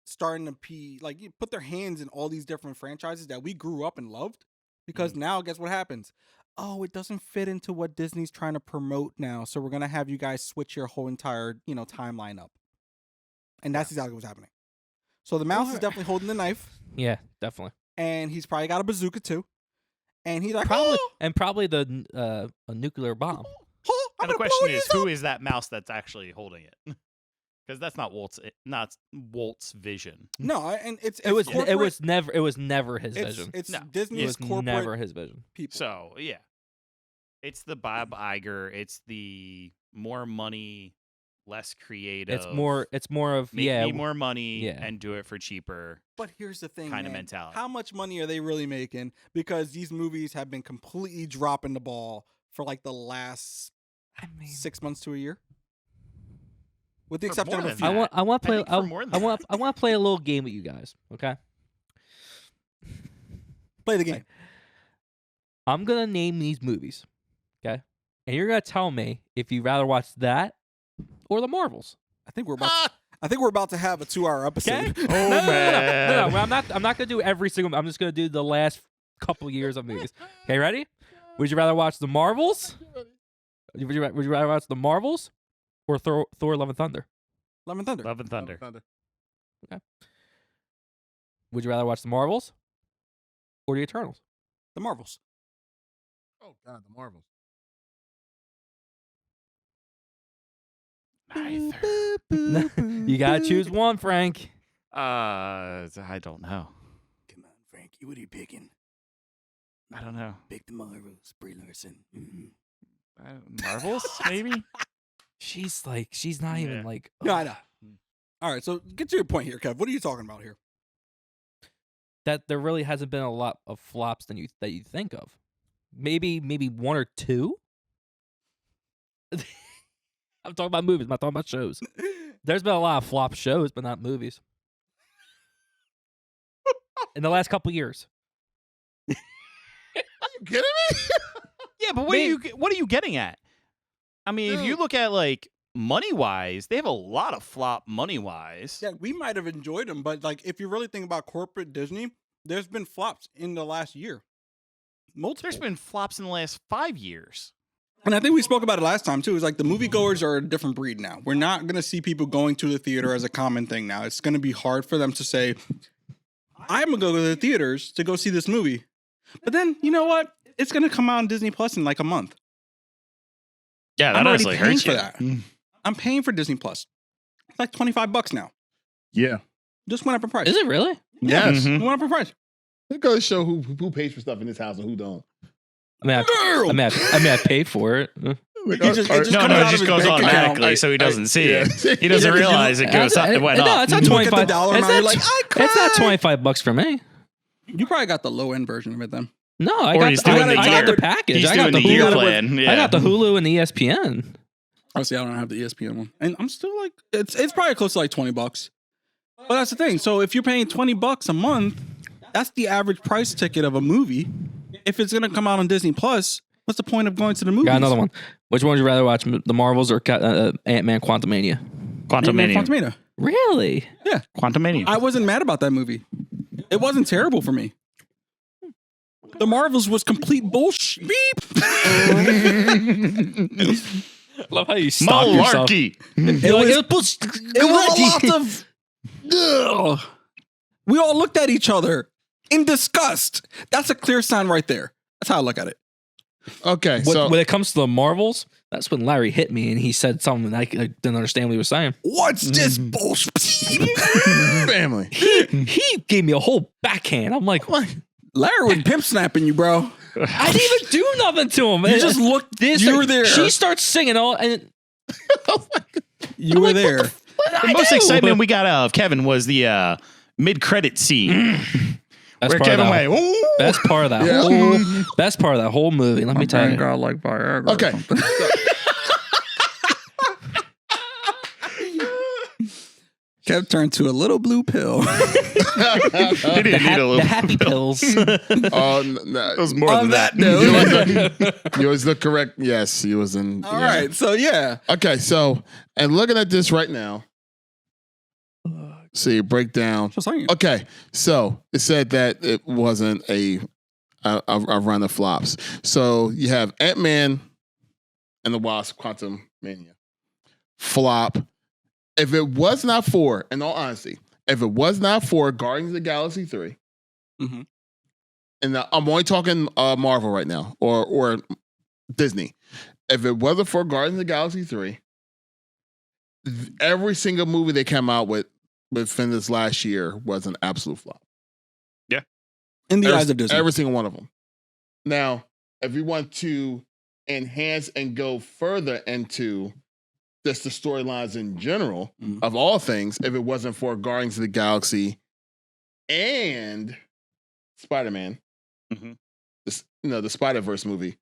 starting to you put their hands in all these different franchises that we grew up and loved. Because now, guess what happens? Oh, it doesn't fit into what Disney's trying to promote now. So we're going to have you guys switch your whole entire, timeline up. And that's exactly what's happening. So the mouse is definitely holding the knife, Yeah, definitely. and he's probably got a bazooka too. And he's like, Probably the a nuclear bomb. And the question is, who is that mouse that's actually holding it? Because that's not Walt's vision. No, and It was never his vision. It's No. Disney's It was corporate never his vision. people. So yeah, it's the Bob Iger. It's the more money, less creative. It's more of make yeah. me more money yeah. and do it for cheaper. But here's the thing, Kinda man. mentality. How much money are they really making? Because these movies have been completely dropping the ball for like the last 6 months to a year, with the For exception more of a than few. that. I want to play. think for more than I want to play a little game with you guys. Okay. Play the game. Okay. I'm gonna name these movies. Okay, and you're gonna tell me if you'd rather watch that or the Marvels. I think we're about to have a 2-hour episode. Okay. Oh, No. I'm not gonna do every single. I'm just gonna do the last couple years of movies. Okay, ready? Would you rather watch the Marvels? Would you rather watch the Marvels or Thor: Love and Thunder? Love and Thunder. Love and Thunder. Would you rather watch the Marvels or the Eternals? The Marvels. Oh God, the Marvels. Neither. You gotta choose one, Frank. I don't know. Come on, Frankie. What are you picking? I don't know. Pick the Marvels. Brie Larson. Marvels, maybe. She's not Yeah. even like. No, I know. All right, so get to your point here, Kev. What are you talking about here? That there really hasn't been a lot of flops that you think of. Maybe one or two. I'm talking about movies. I'm not talking about shows. There's been a lot of flop shows, but not movies. In the last couple years. Are you kidding me? Yeah, but what are you getting at? I mean, if you look at like money wise, they have a lot of flop money wise. Yeah, we might have enjoyed them, but like if you really think about corporate Disney, there's been flops in the last year. Multiple. There's been flops in the last 5 years. And I think we spoke about it last time too. It's like the moviegoers are a different breed now. We're not going to see people going to the theater as a common thing now. It's going to be hard for them to say, I'm going to go to the theaters to go see this movie. But then, you know what? It's going to come out on Disney Plus in like a month. Yeah, I'm that already honestly paying hurts for you. that. I'm paying for Disney Plus. It's like $25 now. Yeah. Just went up in price. Is it really? Yes. Mhm. It went up in price. It goes to show who pays for stuff in this house and who don't. I mean, I paid for it. Like, It just No, comes it out of just his goes bank account. automatically, so he doesn't see it. He doesn't realize it goes up. It went No, up. it's not You look at the $25. dollar It's amount, you're not, like, I it's not cried. $25 for me. You probably got the low end version of it then. No, I Or got, he's I doing got, the I got year. the package. He's I got doing the the year Hulu. plan. Yeah. I got the Hulu and the ESPN. Obviously, I don't have the ESPN one, and I'm still like, it's probably close to like $20. But that's the thing. So if you're paying $20 a month, that's the average price ticket of a movie. If it's gonna come out on Disney Plus, what's the point of going to the movies? Got another one. Which one would you rather watch, the Marvels or Ant-Man Quantumania? Quantumania. Really? Yeah, Quantumania. I wasn't mad about that movie. It wasn't terrible for me. The Marvels was complete bullshit. Beep. Love how you stop yourself. Malarkey. It was a lot of. Ugh. We all looked at each other in disgust. That's a clear sign right there. That's how I look at it. Okay, so When it comes to the Marvels, that's when Larry hit me and he said something I didn't understand what he was saying. What's this bullshit? family. He gave me a whole backhand. I'm like, what? Larry was pimp snapping you, bro. I didn't even do nothing to him. You just looked. You were there. She starts singing all, and You were there. The most excitement we got out of Kevin was the mid-credit scene. That's where part Kevin of that, went, "Ooh." best part of that Yeah. whole best part of that whole movie. Let me tell you. like Viagra. Okay. Kev turned to a little blue pill. He didn't need a little The happy pills. Oh, It was more On than that. that you was the correct. Yes, he was in. All right, so yeah. Okay, so and looking at this right now, see breakdown. Okay, so it said that it wasn't a run of flops. So you have Ant-Man and the Wasp: Quantumania flop. If it was not for, in all honesty, if it was not for Guardians of the Galaxy 3, Mhm. and I'm only talking Marvel right now, or Disney. If it wasn't for Guardians of the Galaxy 3, every single movie they came out with within this last year was an absolute flop. In the eyes of Disney. Every single one of them. Now, if you want to enhance and go further into just the storylines in general of all things, if it wasn't for Guardians of the Galaxy and Spider-Man, the Spider-Verse movie,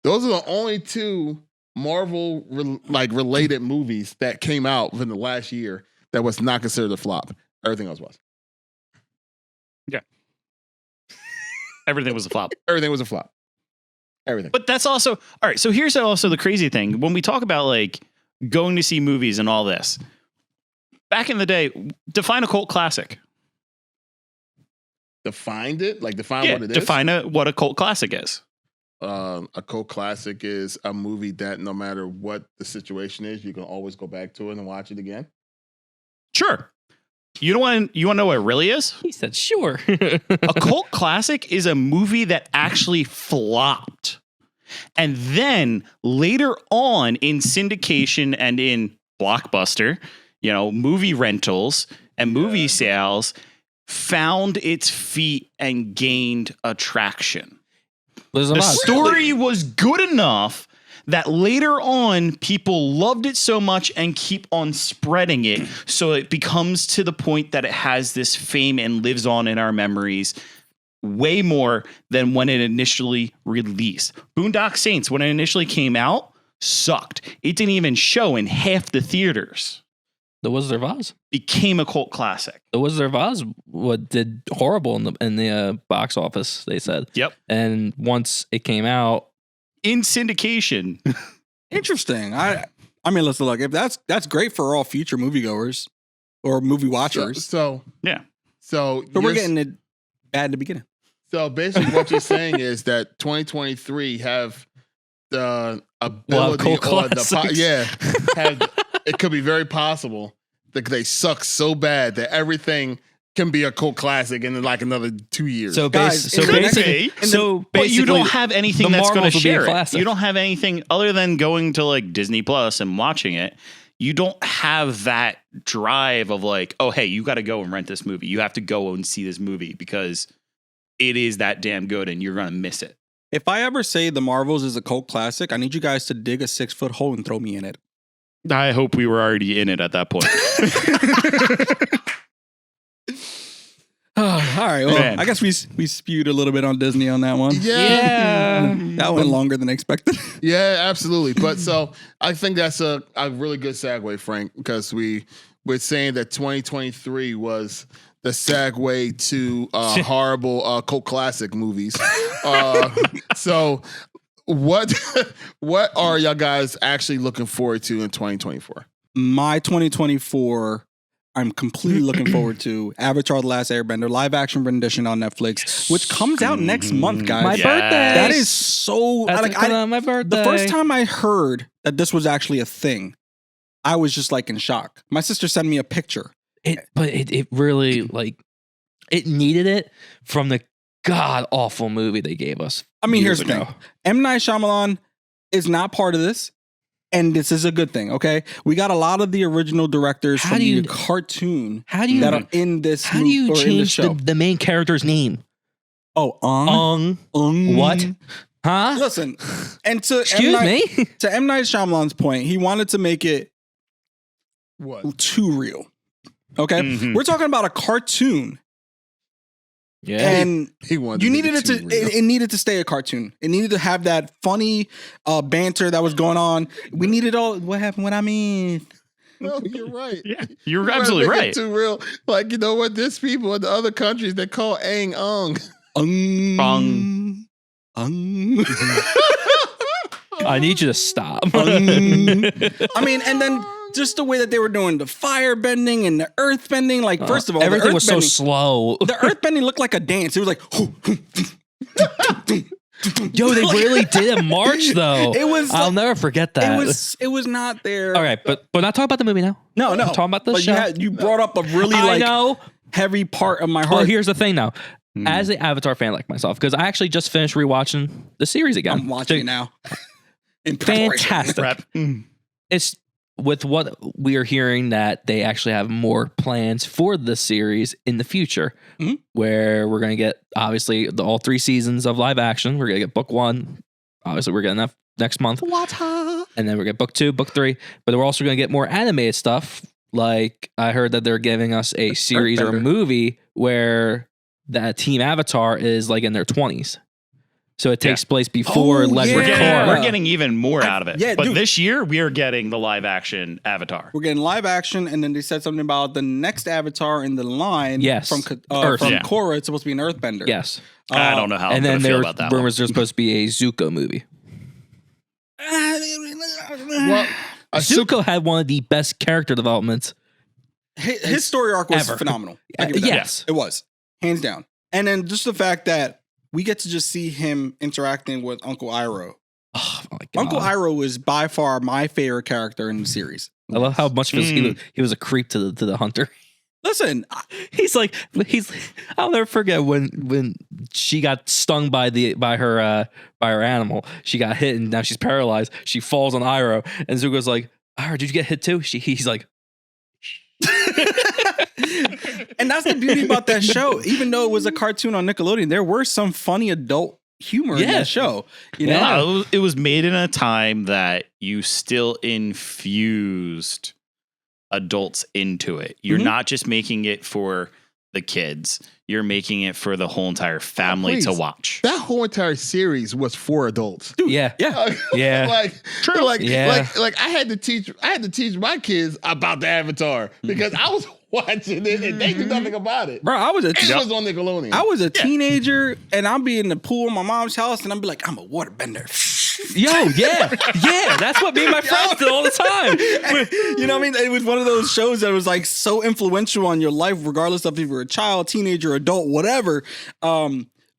those are the only two Marvel related movies that came out within the last year that was not considered a flop. Everything else was. Yeah. Everything was a flop. Everything was a flop. Everything. But that's also all right. So here's also the crazy thing. When we talk about like going to see movies and all this, back in the day, define a cult classic. Defined it? Like define what it is? Define what a cult classic is. A cult classic is a movie that no matter what the situation is, you can always go back to it and watch it again. Sure. You want to know what it really is? He said, sure. A cult classic is a movie that actually flopped. And then later on in syndication and in Blockbuster, movie rentals and movie sales found its feet and gained attraction. The story was good enough that later on people loved it so much and keep on spreading it, so it becomes to the point that it has this fame and lives on in our memories way more than when it initially released. Boondock Saints, when it initially came out, sucked. It didn't even show in half the theaters. The Wizard of Oz became a cult classic. The Wizard of Oz did horrible in the box office, they said. Yep. And once it came out in syndication. Interesting. I mean, let's look. If that's great for all future moviegoers or movie watchers. So we're getting it bad in the beginning. So basically, what you're saying is that 2023 have the ability or it could be very possible that they suck so bad that everything can be a cult classic in like another 2 years. So basically, but you don't have anything that's going to share it. You don't have anything other than going to like Disney Plus and watching it. You don't have that drive of like, oh, hey, you got to go and rent this movie. You have to go and see this movie because it is that damn good and you're going to miss it. If I ever say The Marvels is a cult classic, I need you guys to dig a 6-foot hole and throw me in it. I hope we were already in it at that point. All right. Well, man. I guess we spewed a little bit on Disney on that one. Yeah. That went longer than expected. Yeah, absolutely. But so I think that's a really good segue, Frank, because we're saying that 2023 was the segue to horrible cult classic movies. So what are y'all guys actually looking forward to in 2024? My 2024, I'm completely looking forward to Avatar: The Last Airbender live action rendition on Netflix, which comes out next month, guys. My birthday. That is so my birthday. The first time I heard that this was actually a thing, I was just like in shock. My sister sent me a picture. It really like it needed it from the god awful movie they gave us. I mean, here's the thing. M. Night Shyamalan is not part of this, and this is a good thing, okay? We got a lot of the original directors from the cartoon that are in this How do you change the main character's name? Oh, what? Huh? Listen, and to Excuse me? To M. Night Shyamalan's point, he wanted to make it too real, okay? Mm-hmm. We're talking about a cartoon. Yeah, and you needed it to. It needed to stay a cartoon. It needed to have that funny banter that was going on. We needed all. What happened? What I mean? No, you're right. Yeah, you're absolutely right. Too real. Like, you know what? There's people in the other countries that call Aang Ung. I need you to stop. I mean, and then just the way that they were doing the fire bending and the earth bending. Like, first of all, everything was so slow. The earth bending looked like a dance. It was like, Yo, they really did in March though. It was. I'll never forget that. It was not there. All right, but we're not talking about the movie now. No. I'm talking about the But show. you brought up a really I know. heavy part of my heart. Well, here's the thing now. As an Avatar fan like myself, because I actually just finished rewatching the series again. I'm watching it now. Fantastic. Prep. It's with what we are hearing that they actually have more plans for the series in the future, where we're going to get obviously all 3 seasons of live action. We're going to get book 1. Obviously, we're getting that next month. And then we're going to get book 2, book 3. But we're also going to get more animated stuff. Like I heard that they're giving us a series or a movie where that Team Avatar is like in their 20s. So it takes place before Legend of Korra. We're getting even more out of it. Yeah, but dude. this year, we are getting the live action Avatar. We're getting live action, and then they said something about the next Avatar in the line. Yes. From Earth. Korra. It's supposed to be an Earthbender. Yes. I don't know how I'm And going then to feel there about that were one. rumors there's supposed to be a Zuko movie. Well, Zuko had one of the best character developments. His story arc was Ever. phenomenal. I give it that. Yes. It was. Hands down. And then just the fact that we get to just see him interacting with Uncle Iroh. Oh my God. Uncle Iroh is by far my favorite character in the series. I love how much he was a creep to the hunter. Listen, He's I'll never forget when she got stung by her animal. She got hit and now she's paralyzed. She falls on Iroh and Zuko's like, "Iroh, did you get hit too?" He's like, and that's the beauty about that show. Even though it was a cartoon on Nickelodeon, there were some funny adult humor in that show. You know, Yeah, it was made in a time that you still infused adults into it. You're not just making it for the kids. You're making it for the whole entire family to please. watch. that whole entire series was for adults. yeah, yeah. yeah. like true. Like Yeah. like I had to teach my kids about the Avatar because I was watching it and they knew nothing about it. Bro, I was a And it was on Nickelodeon. I was a teenager and I'd be in the pool in my mom's house and I'd be like, I'm a waterbender. Yo, yeah. That's what me and my friends did all the time. You know what I mean? It was one of those shows that was like so influential on your life, regardless of if you were a child, teenager, adult, whatever.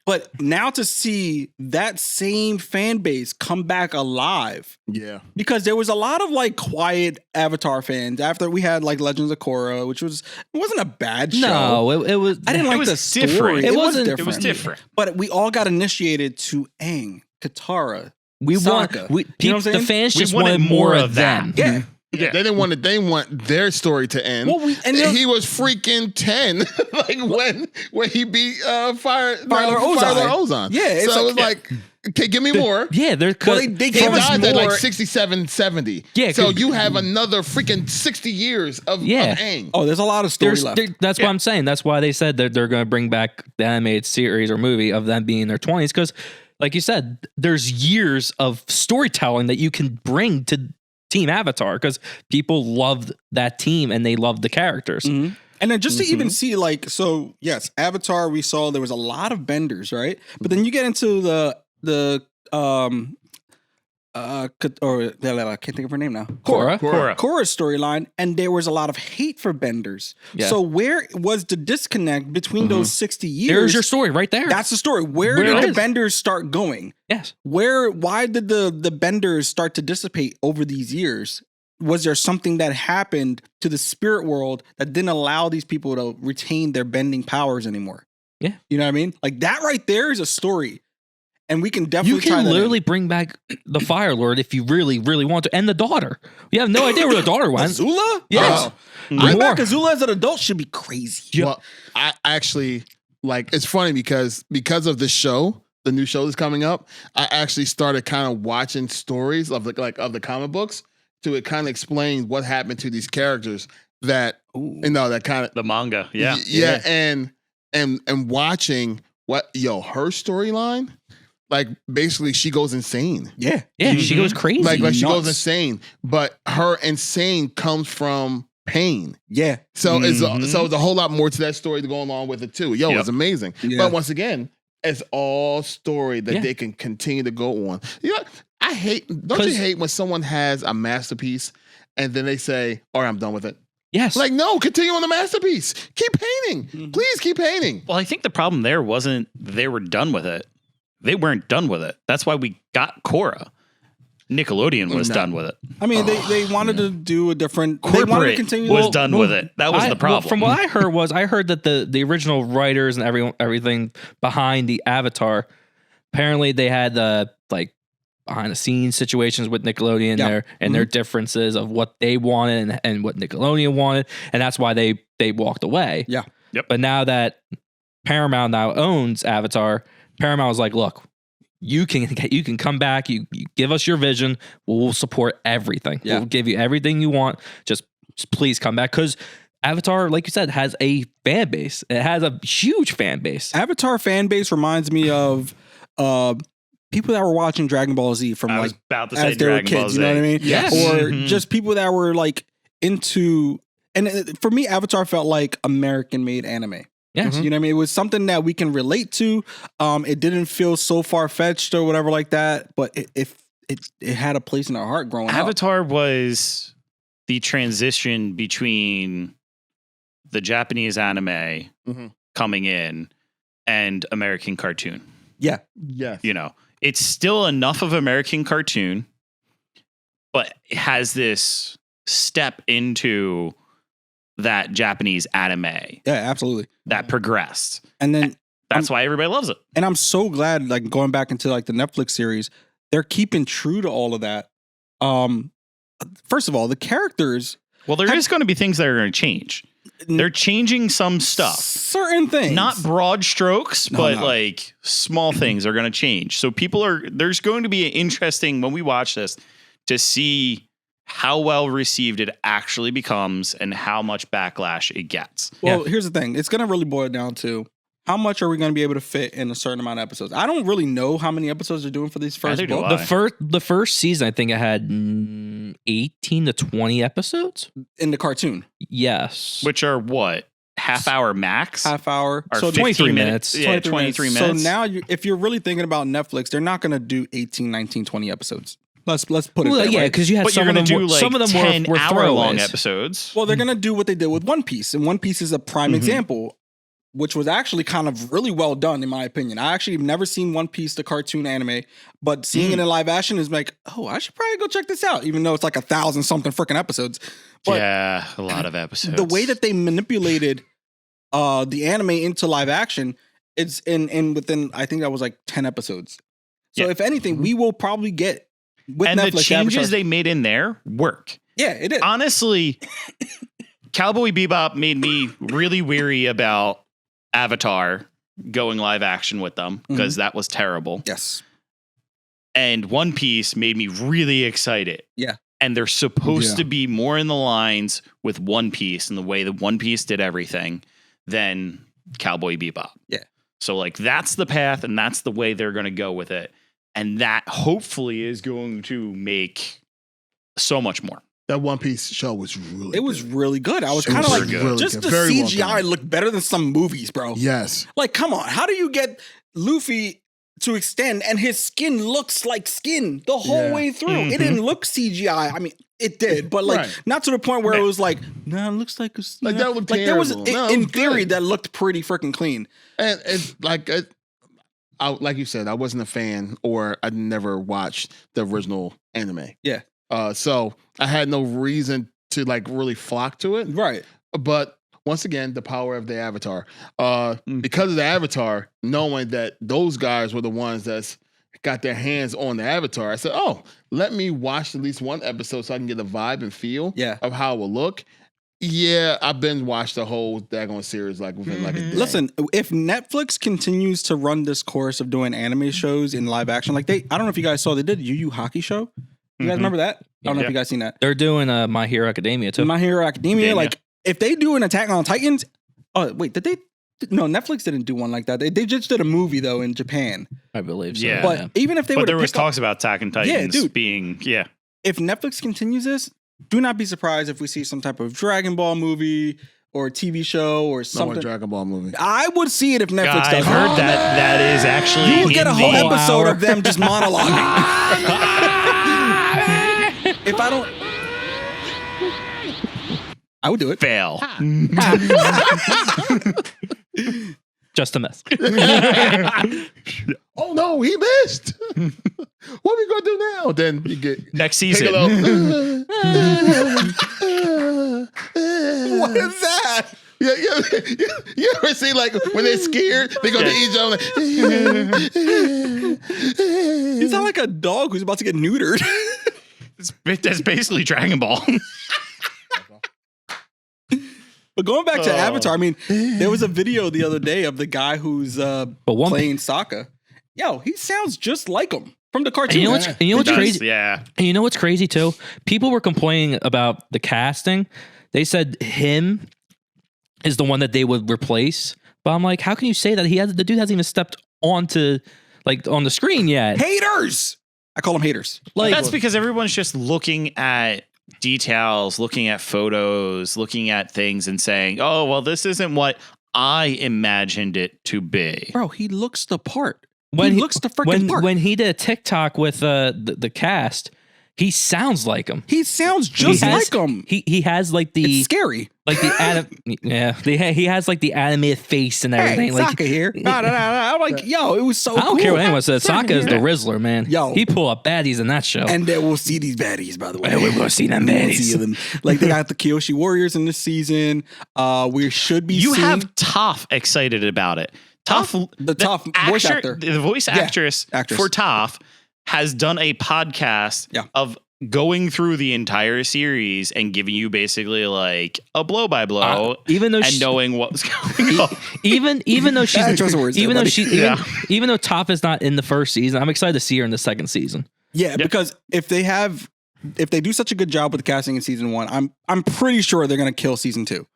But now to see that same fan base come back alive, yeah. because there was a lot of like quiet Avatar fans after we had like Legends of Korra, which wasn't a bad show. No, it was. I didn't like was the story. different. It was wasn't- different. It was different. But we all got initiated to Aang, Katara. We want Sokka. we, You know what I'm the saying? fans We just wanted wanted more more of of that. them. Yeah. They didn't want it. They want their story to end. Well, and he was freaking 10, like when he beat Fire Lord Ozon. Yeah, it's so like- it was like, okay, give me more. Yeah, they're Well, they He gave us died at like more. 67, 70. Yeah, so 'cause- you have another freaking 60 years of Aang. Oh, there's a lot of story left. That's what I'm saying. That's why they said that they're going to bring back the animated series or movie of them being in their 20s. Because, like you said, there's years of storytelling that you can bring to Team Avatar because people loved that team and they loved the characters. Mhm. And then just to even see, like, so yes, Avatar, we saw there was a lot of benders, right? But then you get into the I can't think of her name now. Korra. Korra's storyline, and there was a lot of hate for benders. Yeah. So where was the disconnect between those 60 years? There's your story right there. That's the story. Where Where did it the is. benders start going? Yes. Why did the benders start to dissipate over these years? Was there something that happened to the spirit world that didn't allow these people to retain their bending powers anymore? Yeah. You know what I mean? Like that right there is a story. And we can You definitely tie can that literally in. bring back the Fire Lord if you really, really want to. And the daughter. You have no idea where the daughter went. Azula? Yes. Bring back More. Azula as an adult should be crazy. Well, I actually like it's funny because of the show, the new show that's coming up. I actually started kind of watching stories of the comic books to it kind of explain what happened to these characters that that kind of The manga, yeah. yeah, and watching her storyline, like basically she goes insane. Yeah. Yeah, she goes crazy. Like she goes Nuts. insane, but her insane comes from pain. Yeah. So it's a whole lot more to that story to go along with it too. Yep. It's amazing. Yeah. But once again, it's all story that they can continue to go on. You know, don't you hate when someone has a masterpiece and then they say, all right, I'm done with it. yes. Like, no, continue on the masterpiece. Keep painting. Please keep painting. Well, I think the problem there wasn't they were done with it. they weren't done with it. That's why we got Korra. Nickelodeon was done with it. I mean, they wanted to do a different. They wanted to Corporate continue. was done with it. That was the problem. From what I heard that the original writers and everything behind the Avatar, apparently they had like behind the scenes situations with Nickelodeon there and their differences of what they wanted and what Nickelodeon wanted, and that's why they walked away. Yeah. Yep. But now that Paramount now owns Avatar, Paramount was like, look, you can come back. You give us your vision. We'll support everything. Yeah. We'll give you everything you want. Just please come back, because Avatar, like you said, has a fan base. It has a huge fan base. Avatar fan base reminds me of people that were watching Dragon Ball Z from I like was about to say as they were Dragon Ball kids. Z. You know what I mean? Yes. Or Mhm. just people that were like into. And for me, Avatar felt like American-made anime. Yeah. You know what I mean? It was something that we can relate to. It didn't feel so far-fetched or whatever like that, but it had a place in our heart growing up. Avatar was the transition between the Japanese anime coming in and American cartoon. Yeah. Yes. You know, it's still enough of American cartoon, but it has this step into that Japanese anime Yeah, absolutely. that progressed. And then That's why everybody loves it. and I'm so glad, like going back into like the Netflix series, they're keeping true to all of that. First of all, the characters, Well, there is going to be things that are going to change. They're changing some stuff. certain things, Not broad strokes, No, but no. like small things are going to change. So there's going to be interesting when we watch this to see how well received it actually becomes and how much backlash it gets. Well, here's the thing. It's going to really boil down to how much are we going to be able to fit in a certain amount of episodes. I don't really know how many episodes they're doing for these first Neither do books. I. The first season, I think it had 18 to 20 episodes. In the cartoon. Yes. Which are what? Half hour max? Half hour. Or So 23 15 minutes. Yeah, 23 minutes. So now, if you're really thinking about Netflix, they're not going to do 18, 19, 20 episodes. Let's put it Well, that yeah, way. because you had But you're some of going them. to do like Some of them 10 were hour-long throwaways. episodes. Well, they're going to do what they did with One Piece. And One Piece is a prime Mhm. example, which was actually kind of really well done, in my opinion. I actually have never seen One Piece, the cartoon anime, but seeing it in live action is like, oh, I should probably go check this out, even though it's like 1,000-something freaking episodes. But Yeah, a lot of episodes. the way that they manipulated the anime into live action, it's in within, I think that was like 10 episodes. So Yeah. if anything, we will probably get with and Netflix the changes Avatar- they made in there work. yeah, it did. Honestly, Cowboy Bebop made me really weary about Avatar going live action with them because that was terrible. Yes. And One Piece made me really excited. Yeah. And they're supposed Yeah. to be more in the lines with One Piece and the way that One Piece did everything than Cowboy Bebop. Yeah. So like that's the path and that's the way they're going to go with it. And that hopefully is going to make so much more. That One Piece show was really It was good. really good. I was It kind of was like, really just good. the Very well CGI done. looked better than some movies, bro. Yes. Like, come on. How do you get Luffy to extend and his skin looks like skin the whole Yeah. way through? Mhm. It didn't look CGI. I mean, it did, but like Right. not to the point where it Yeah. was like, no, it looks like a, Like, that looked like there was terrible. No, it in was theory good. that looked pretty freaking clean. And it's like, like you said, I wasn't a fan, or I never watched the original anime. Yeah. So I had no reason to like really flock to it. Right. But once again, the power of the Avatar. Because of the Avatar, knowing that those guys were the ones that's got their hands on the Avatar, I said, oh, let me watch at least one episode so I can get a vibe and feel Yeah. of how it will look. Yeah, I've been watched the whole daggone series like within like a day. Listen, if Netflix continues to run this course of doing anime shows in live action, like I don't know if you guys saw, they did Yu Yu Hockey show. You guys Mhm. remember that? I don't know if Yeah. you guys seen that. They're doing My Hero Academia too. My Hero Academia, Academia. like if they do an Attack on Titans, oh wait, did they? No, Netflix didn't do one like that. They just did a movie though in Japan. I believe so. Yeah. But even if they But were there to was pick up, talks about Attack on Titans dude. being, if Netflix continues this, do not be surprised if we see some type of Dragon Ball movie or a TV show or No more something. Dragon Ball movie. I would see it if Netflix I've does. heard it. that is actually You will get a in whole the- episode of them just monologuing. If I don't, I would do it. fail. Just a miss. oh no, he missed. What are we gonna do now? Then you get Next season. what What is that? Yeah, you ever see like when they're scared, they go to each other. You sound like a dog who's about to get neutered. That's basically Dragon Ball. But going back to Avatar, I mean, there was a video the other day of the guy who's playing Sokka. Yo, he sounds just like him from the cartoon. And you know what's crazy? Yeah. And you know what's crazy too? People were complaining about the casting. They said him is the one that they would replace. But I'm like, how can you say that? The dude hasn't even stepped onto on the screen yet. Haters. I call them haters. Like That's because everyone's just looking at details, looking at photos, looking at things and saying, oh, well, this isn't what I imagined it to be. Bro, he looks the part. when he looks the freaking part. When he did a TikTok with the cast, he sounds like him. He sounds just like him. He has like the It's scary. like the he has like the animated face and everything. Hey, like Sokka here. No. I'm like, yo, it was so I don't cool. care what anyone says. Sokka is the Rizzler, man. Yo. He pull up baddies in that show. And then we'll see these baddies, by the way. We're gonna see them We'll baddies. see them. Like they got the Kyoshi Warriors in this season. We should be. You seeing have Toph excited about it. Toph, the Toph voice actor. The voice actress for Toph has done a podcast of going through the entire series and giving you basically like a blow by blow, even though knowing what was going on. Even though she's even though Toph is not in the first season, I'm excited to see her in the second season. Yeah, because if they do such a good job with the casting in season 1, I'm pretty sure they're gonna kill season 2.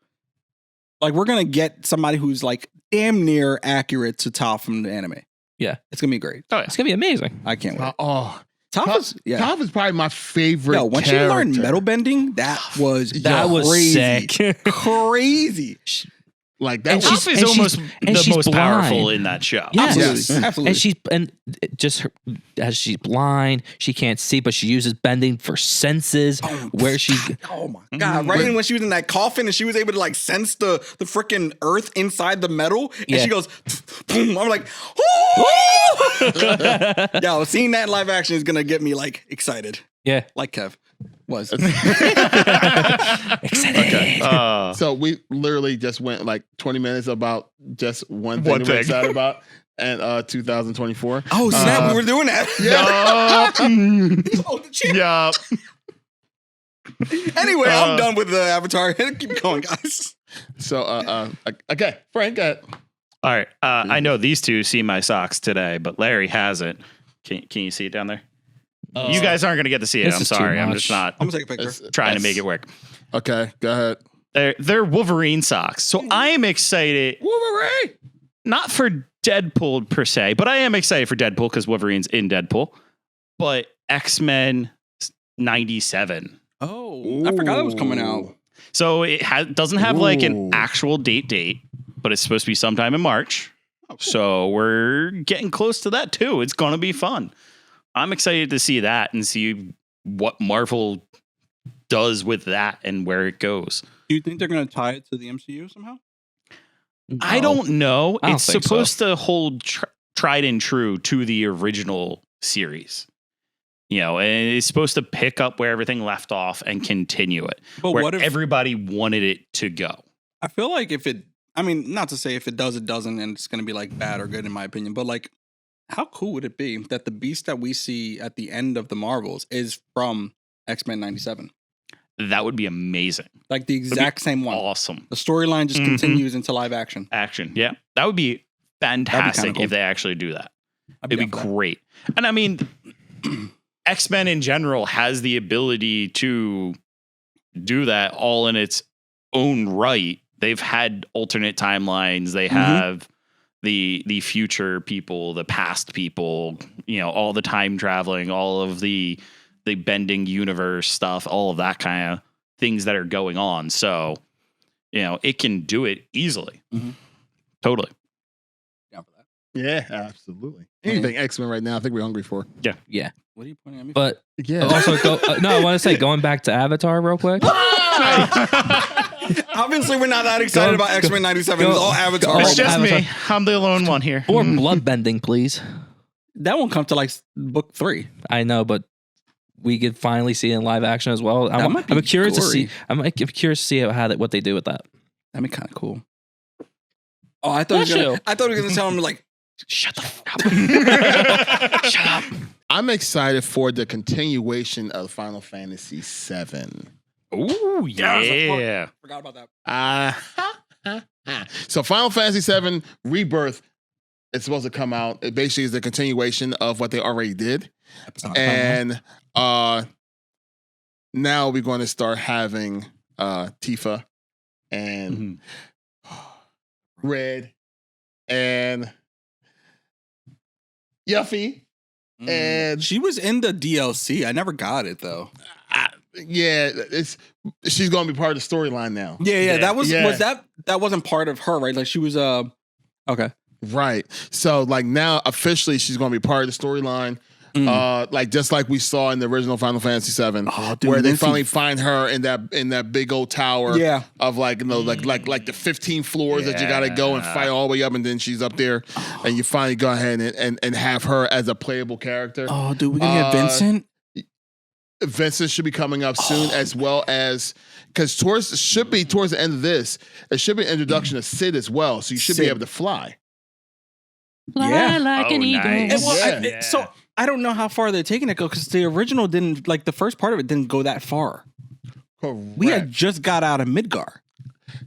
Like we're gonna get somebody who's like damn near accurate to Toph from the anime. Yeah, it's gonna be great. Oh, yeah. It's gonna be amazing. I can't wait. Toph is probably my favorite. Yo, when she learned metal bending, that was sick. Crazy. Like that. Toph is almost the most powerful in that show. Yeah. Absolutely. And as she's blind, she can't see, but she uses bending for senses. Where she, oh my god! Right when she was in that coffin and she was able to like sense the freaking earth inside the metal, and she goes, boom! I'm like, yo, seeing that in live action is gonna get me like excited. Yeah, like Kev was. Excited. Okay. So we literally just went like 20 minutes about just one thing we're excited about, and 2024. Oh snap! We were doing that. Yeah. Anyway, I'm done with the Avatar. Keep going, guys. So okay, Frank, go ahead. All right. I know these two see my socks today, but Larry hasn't. Can you see it down there? You guys aren't going to get to see it. I'm sorry. I'm just not. I'm going to take a picture. Trying to make it work. Okay, go ahead. They're Wolverine socks. So I am excited. Wolverine! Not for Deadpool per se, but I am excited for Deadpool because Wolverine's in Deadpool. But X-Men 97. Oh, I forgot it was coming out. So it doesn't have like an actual date, but it's supposed to be sometime in March. Oh, cool. So we're getting close to that too. It's going to be fun. I'm excited to see that and see what Marvel does with that and where it goes. Do you think they're going to tie it to the MCU somehow? No. I don't know. I don't It's think supposed to hold tried and true to the original series. You know, and it's supposed to pick up where everything left off and continue it. But where what if everybody wanted it to go? I feel like not to say if it does, it doesn't, and it's going to be like bad or good in my opinion, but like, how cool would it be that the beast that we see at the end of the Marvels is from X-Men 97? That would be amazing. Like the exact same one. Awesome. The storyline just continues into live action. Yeah. That would be fantastic cool. if they actually do that. It'd be great. And I mean, X-Men in general has the ability to do that all in its own right. They've had alternate timelines. They have the future people, the past people, you know, all the time traveling, all of the bending universe stuff, all of that kind of things that are going on. So, you know, it can do it easily. Totally. Yeah, for that. Yeah, absolutely. Anything X-Men right now, I think we're hungry for. Yeah. What are you pointing at me? But yeah. Also, I want to say, going back to Avatar real quick. Obviously, we're not that excited about X-Men 97. It's all Avatar. It's just Avatar. me. I'm the lone one here. Or blood bending, please. That won't come to like book 3. I know, but we could finally see it in live action as well. I'm curious to see. I'm curious to see what they do with that. That'd be kind of cool. Oh, I thought he was gonna tell him like, shut the fuck up. Shut up. I'm excited for the continuation of Final Fantasy VII. Ooh, yeah. Forgot about that. So Final Fantasy VII Rebirth is supposed to come out. It basically is the continuation of what they already did. And now we're going to start having Tifa and Red and Yuffie. And she was in the DLC. I never got it though. She's gonna be part of the storyline now. Yeah. That was that wasn't part of her, right? Like she was okay. Right. So like now officially she's gonna be part of the storyline. Like just like we saw in the original Final Fantasy VII, where they finally find her in that big old tower of like like the 15 floors that you gotta go and fight all the way up, and then she's up there, and you finally go ahead and have her as a playable character. Oh, dude, we gonna get Vincent. Vincent should be coming up soon, as well as because towards the end of this, it should be an introduction of Sid as well, so you should be able to fly. Fly like an eagle. Nice. So I don't know how far they're taking it because the original didn't, like the first part of it didn't go that far. Correct. We had just got out of Midgar.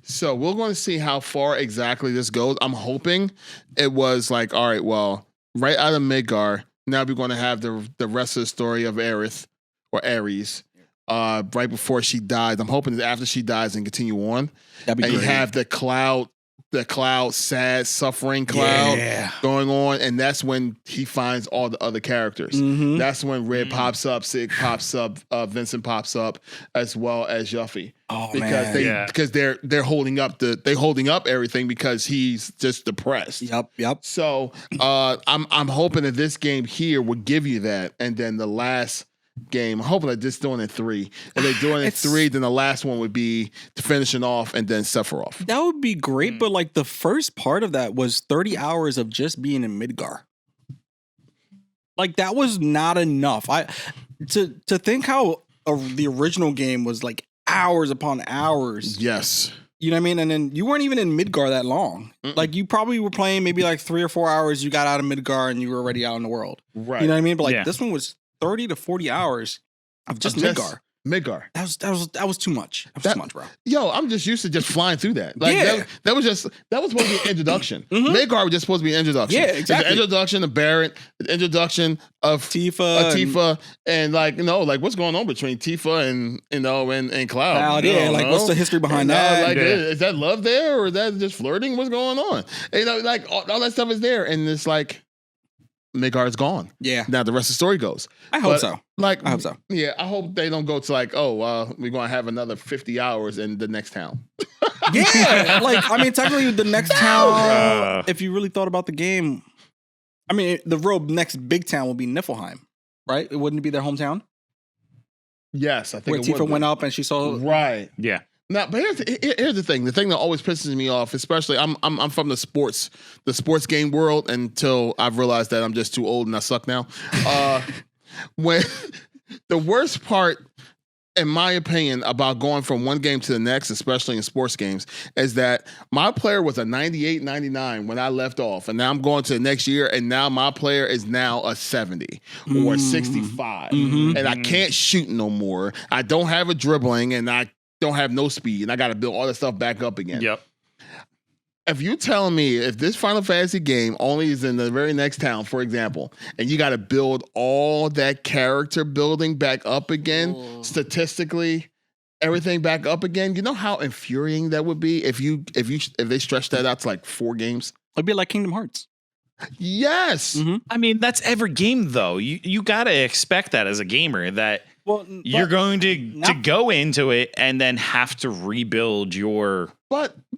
So we're going to see how far exactly this goes. I'm hoping it was like, all right, well, right out of Midgar, now we're going to have the rest of the story of Aerith or Ares right before she dies. I'm hoping that after she dies and continue on. That'd be great. You have the cloud, sad, suffering cloud going on, and that's when he finds all the other characters. That's when Red pops up, Sig pops up, Vincent pops up, as well as Yuffie. Oh because man, because they're holding up everything because he's just depressed. Yep. So I'm hoping that this game here will give you that, and then the last game, I'm hoping they're just doing it 3. If they're doing it 3, then the last one would be to finishing off and then Sephiroth. That would be great, but like the first part of that was 30 hours of just being in Midgar. Like that was not enough. To think how the original game was like hours upon hours. Yes. You know what I mean? And then you weren't even in Midgar that long. Like you probably were playing maybe like 3 or 4 hours. You got out of Midgar and you were already out in the world. Right. You know what I mean? But like this one was 30 to 40 hours of just Midgar. Midgar. That was too much. That was too much, bro. Yo, I'm just used to just flying through that. Like that was supposed to be an introduction. Midgar was just supposed to be an introduction. Yeah, exactly. The introduction of Barrett, the introduction of Tifa, and like what's going on between Tifa and Cloud. Like what's the history behind that? Like is that love there or is that just flirting? What's going on? And, like all that stuff is there, and it's like Midgar is gone. Yeah. Now the rest of the story goes. I hope so. I hope so. Yeah, I hope they don't go to like, we're going to have another 50 hours in the next town. Yeah. Like, I mean, technically the next town, if you really thought about the game, I mean, the real next big town will be Niflheim, right? It wouldn't be their hometown? Yes, I think where Tifa went up and she saw. Right. Yeah. Now, but here's the thing. The thing that always pisses me off, especially I'm from the sports game world until I've realized that I'm just too old and I suck now. When the worst part, in my opinion, about going from one game to the next, especially in sports games, is that my player was a 98, 99 when I left off, and now I'm going to the next year, and now my player is now a 70 or 65, and I can't shoot no more. I don't have a dribbling, and I don't have no speed, and I got to build all that stuff back up again. Yep. If you're telling me if this Final Fantasy game only is in the very next town, for example, and you got to build all that character building back up again, statistically, everything back up again, you know how infuriating that would be if they stretched that out to like 4 games? It'd be like Kingdom Hearts. Yes. I mean, that's every game though. You got to expect that as a gamer that you're going to go into it and then have to rebuild your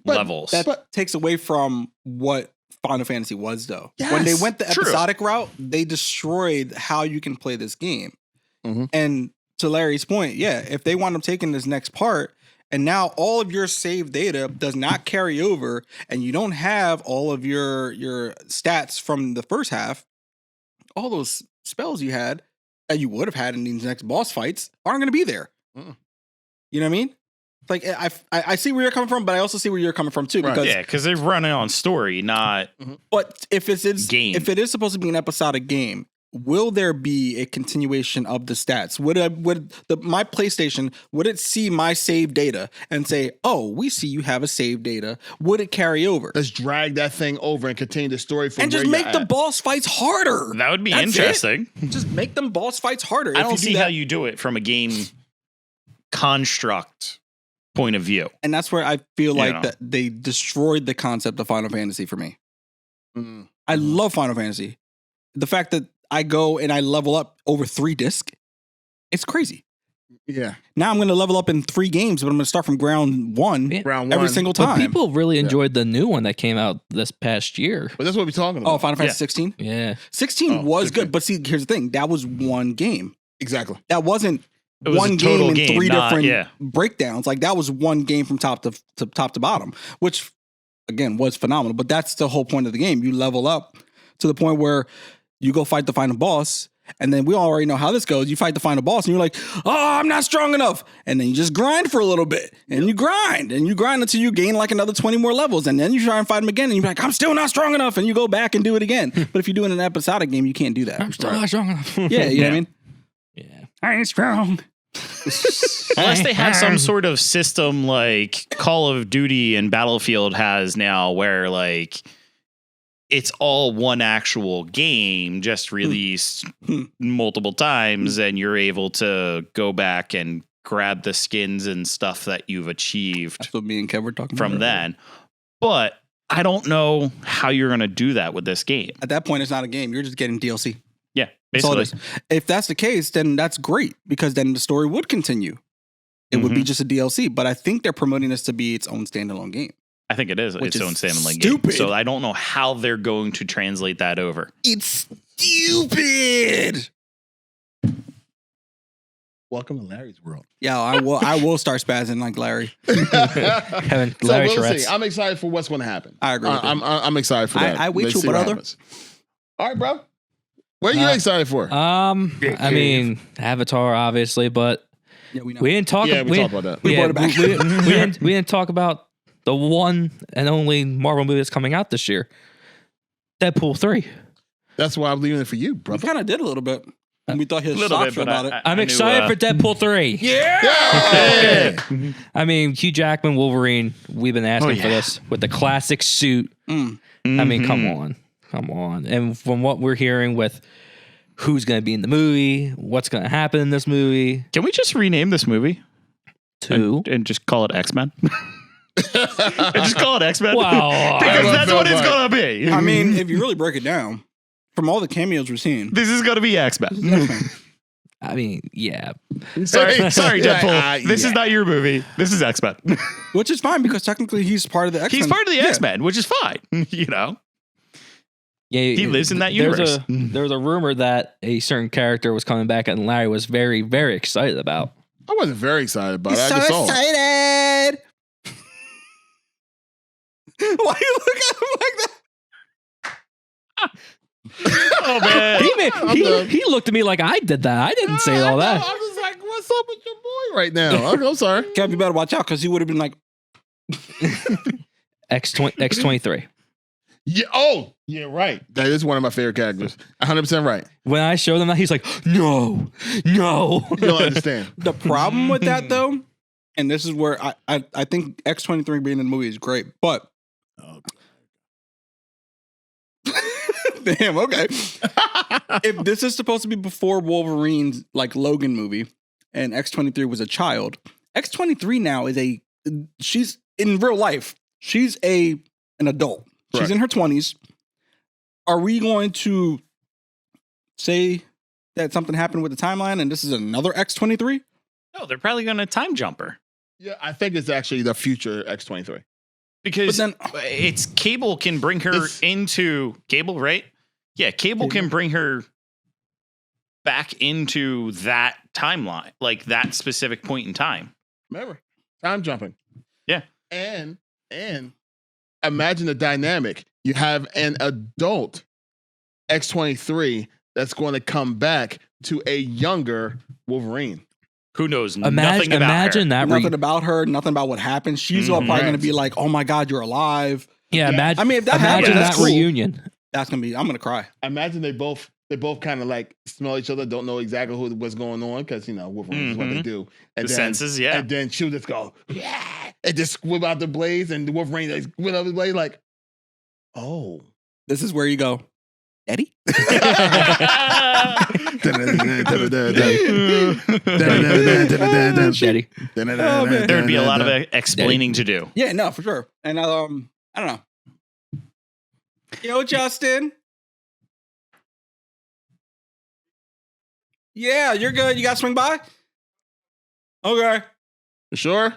levels. That takes away from what Final Fantasy was, though. Yes, when they went the episodic route, they destroyed how you can play this game. And to Larry's point, if they wound up taking this next part, and now all of your save data does not carry over, and you don't have all of your stats from the first half, all those spells you had that you would have had in these next boss fights aren't going to be there. You know what I mean? Like I see where you're coming from, but I also see where you're coming from too. Because because they're running on story, not. But if it is game. if it is supposed to be an episodic game, will there be a continuation of the stats? Would my PlayStation would it see my save data and say, "Oh, we see you have a save data"? Would it carry over? Let's drag that thing over and continue the story from and just make the boss fights harder. That would be That's interesting. Just make them boss fights harder. I don't see how you do it from a game construct point of view. And that's where I feel like that they destroyed the concept of Final Fantasy for me. I love Final Fantasy. The fact that I go and I level up over 3 discs, it's crazy. Yeah. Now I'm going to level up in 3 games, but I'm going to start from ground one every single time. But people really enjoyed the new one that came out this past year. But that's what we're talking about. Oh, Final Fantasy 16? Yeah. 16 was good, but see, here's the thing. That was one game. Exactly. That wasn't one game in 3 different breakdowns. Like that was one game from top to bottom, which again was phenomenal. But that's the whole point of the game. You level up to the point where you go fight the final boss, and then we already know how this goes. You fight the final boss, and you're like, "Oh, I'm not strong enough," and then you just grind for a little bit, and you grind until you gain like another 20 more levels, and then you try and fight him again, and you're like, "I'm still not strong enough," and you go back and do it again. But if you're doing an episodic game, you can't do that. I'm still not strong enough. Yeah, you know what I mean? Yeah. I ain't strong. Unless they have some sort of system like Call of Duty and Battlefield has now where like it's all one actual game just released multiple times and you're able to go back and grab the skins and stuff that you've achieved. That's what me and Kev were talking from about then. But I don't know how you're going to do that with this game. At that point, it's not a game. You're just getting DLC. Yeah, That's all basically. it is. If that's the case, then that's great because then the story would continue. It would be just a DLC, but I think they're promoting this to be its own standalone game. I think it is Which its is own standalone game. stupid. So I don't know how they're going to translate that over. It's stupid. Welcome to Larry's world. Yeah, I will start spazzing like Larry. Kevin, So Larry we'll Tourette's. see. I'm excited for what's going to happen. I agree with you. I'm excited for that. I wait Let's you, see what brother. happens. All right, bro. What are you excited for? I mean, Avatar, obviously, but Yeah, we know. we didn't talk. Yeah, we talked about that. We brought it back. We didn't talk about the one and only Marvel movie that's coming out this year, Deadpool 3. That's why I'm leaving it for you, We brother. kind of did a little bit. And we thought his Little socks bit, were but about it. I'm I excited knew, for Deadpool 3. Yeah. I mean, Hugh Jackman, Wolverine. We've been asking for yeah. this with the classic suit. Mm. I mean, come on. And from what we're hearing with who's going to be in the movie, what's going to happen in this movie, Can we just rename this movie? 2. And just call it X-Men? And just call it X-Men? Wow. Because that's what it's Right. going to be. I mean, if you really break it down, from all the cameos we've seen, this is going to be X-Men. I mean, yeah. sorry, Yeah, Deadpool. This yeah. is not your movie. This is X-Men. which is fine because technically he's part of the X-Men. He's part of the Yeah. X-Men, which is fine. You know? Yeah, He lives in that there's universe. There was a rumor that a certain character was coming back, and Larry was very, very excited about. I wasn't very excited about it. He's I just so saw it. excited. Why you look at him like that? Oh, man. He looked at me like I did that. I didn't say all that. I'm just like, what's up with your boy right now? I'm sorry. Kev, you better watch out because he would have been like, X23. Yeah. Oh, yeah, right. That is one of my favorite characters. 100% right. When I showed him that, he's like, no. You don't understand. the problem with that though, and this is where I think X-23 being in the movie is great, but damn, okay. If this is supposed to be before Wolverine's like Logan movie and X-23 was a child, X-23 now is she's in real life, she's an adult. She's Correct. in her 20s. Are we going to say that something happened with the timeline and this is another X-23? No, they're probably going to time jumper. Yeah, I think it's actually the future X-23. Because But it's Cable can bring her into Cable, right? Yeah, Cable can bring her back into that timeline, like that specific point in time. Remember, time jumping. Yeah. And imagine the dynamic. You have an adult X-23 that's going to come back to a younger Wolverine. Who knows nothing about Imagine her. that. Nothing about her, nothing about what happened. She's all probably going to be like, "Oh my God, you're alive." Yeah, imagine. I mean, if that imagine happens, that that's cool. reunion. That's gonna be. I'm gonna cry. Imagine they both kind of like smell each other, don't know exactly what's going on because Wolverine is what they do. And The senses, yeah. And then she'll just go, yeah, and just whip out the blades, and the Wolverine like whip out the blade, like, oh, This is where you go, Eddie. Shetty. There'd be a lot of explaining to do. Yeah, no, for sure. And I don't know. Yo, Justin. Yeah, you're good. You got to swing by? Okay. You sure?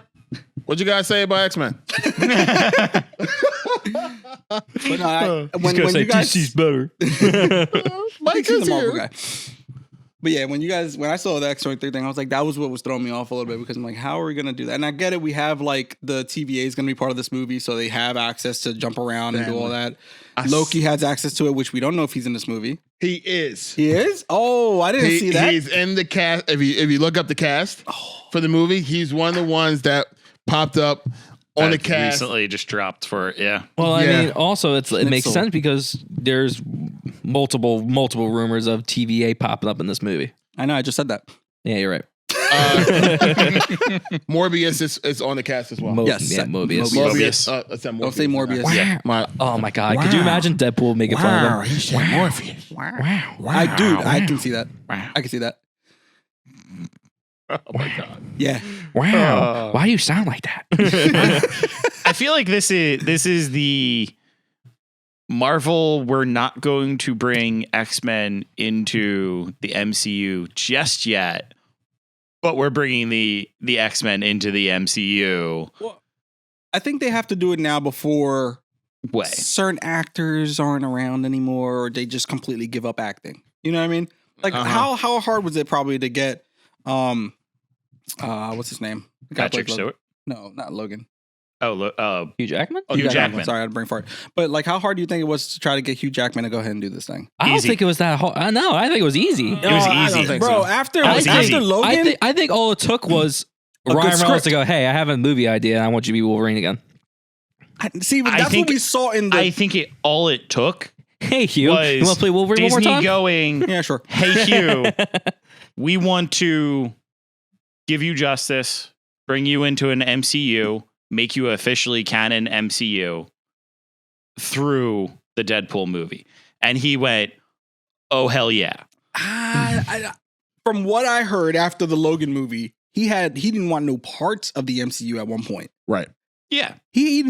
What'd you guys say about X-Men? But no, when say you guys, DC's better. Mike he's is the Marvel here. guy. But yeah, when I saw the X-23 thing, I was like, that was what was throwing me off a little bit because I'm like, how are we gonna do that? And I get it. We have like the TVA is gonna be part of this movie, so they have access to jump around and do all that. Loki has access to it, which we don't know if he's in this movie. He is. He is? Oh, I didn't see that. He's in the cast. If you look up the cast for the movie, he's one of the ones that popped up on the cast. Recently just dropped for Well, I Yeah. mean, also it makes Schnitzel. sense because there's multiple rumors of TVA popping up in this movie. I know. I just said that. Yeah, you're right. Morbius is on the cast as well. Yes. Yeah, Mobius. Mobius. I said Morbius. Don't say Morbius. Wow. Yeah. Oh my God! Could you imagine Deadpool making fun of him? He said Morpheus. I can see that. I can see that. Oh my God. Yeah. Wow! Why do you sound like that? I feel like this is the Marvel. We're not going to bring X-Men into the MCU just yet, but we're bringing the X-Men into the MCU. Well, I think they have to do it now before Way. certain actors aren't around anymore, or they just completely give up acting. You know what I mean? Like how hard was it probably to get what's his name? The guy who Patrick played Logan. Stewart. No, not Logan. Hugh Jackman? Oh, Hugh Jackman. Sorry, I had a brain fart. But like, how hard do you think it was to try to get Hugh Jackman to go ahead and do this thing? I don't Easy. think it was that hard. No, I think it was easy. It was I don't easy. think Bro, so. after That was easy. Logan, I think all it took was A good Ryan Reynolds script. to go, "Hey, I have a movie idea. And I want you to be Wolverine again." see, but I that's think- what we saw in the. I think all it took Hey, Hugh, was you want to play Wolverine Disney one more time? going, yeah, sure. hey, Hugh, we want to give you justice, bring you into an MCU, make you officially canon MCU through the Deadpool movie. And he went, oh, hell yeah. From what I heard after the Logan movie, he didn't want no parts of the MCU at one point. Right. Yeah. He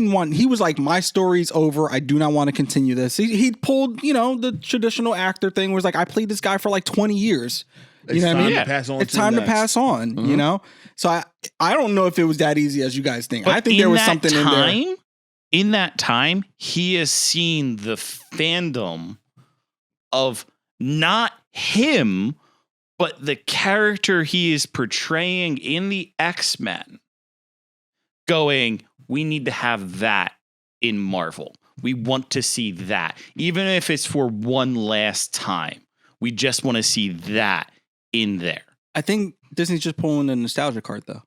was like, my story's over. I do not want to continue this. He pulled, the traditional actor thing where it's like, I played this guy for like 20 years. You know what I mean? Yeah. It's time to pass on, you know? So I don't know if it was that easy as you guys think. But I think there was that something in there. In that time, he has seen the fandom of not him, but the character he is portraying in the X-Men going, we need to have that in Marvel. We want to see that. Even if it's for one last time. We just want to see that in there. I think Disney's just pulling the nostalgia card, though.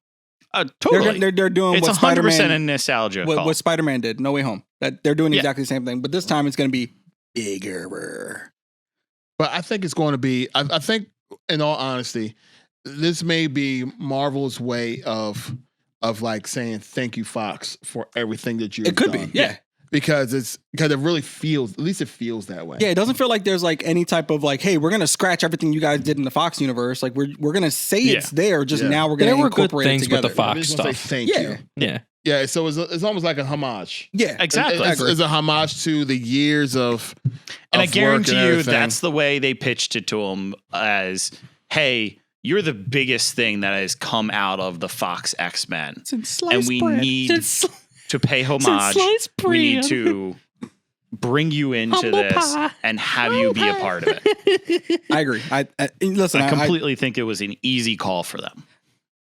Totally. They're doing It's what 100% Spider-Man a nostalgia what call. Spider-Man did, No Way Home. That they're doing Yeah. exactly the same thing, but this time it's going to be bigger. But I think it's going to be. I think, in all honesty, this may be Marvel's way of like saying thank you, Fox, for everything that you've It could done. be, yeah. Because it really feels. At least it feels that way. Yeah, it doesn't feel like there's like any type of like, hey, we're gonna scratch everything you guys did in the Fox universe. Like we're gonna say it's there, just Yeah. now we're gonna There were good incorporate things it with together. the Fox They just wanna stuff. say thank Yeah. you. Yeah. Yeah. So it's almost like a homage. Yeah, Exactly. It's a homage to the years of. And I of guarantee work and you everything. that's the way they pitched it to him as, hey, you're the biggest thing that has come out of the Fox X-Men. it's in sliced And we bread. need to pay homage. We need to bring you into Humble this pie. and have you be a part of it. I agree. I listen. I I completely think it was an easy call for them.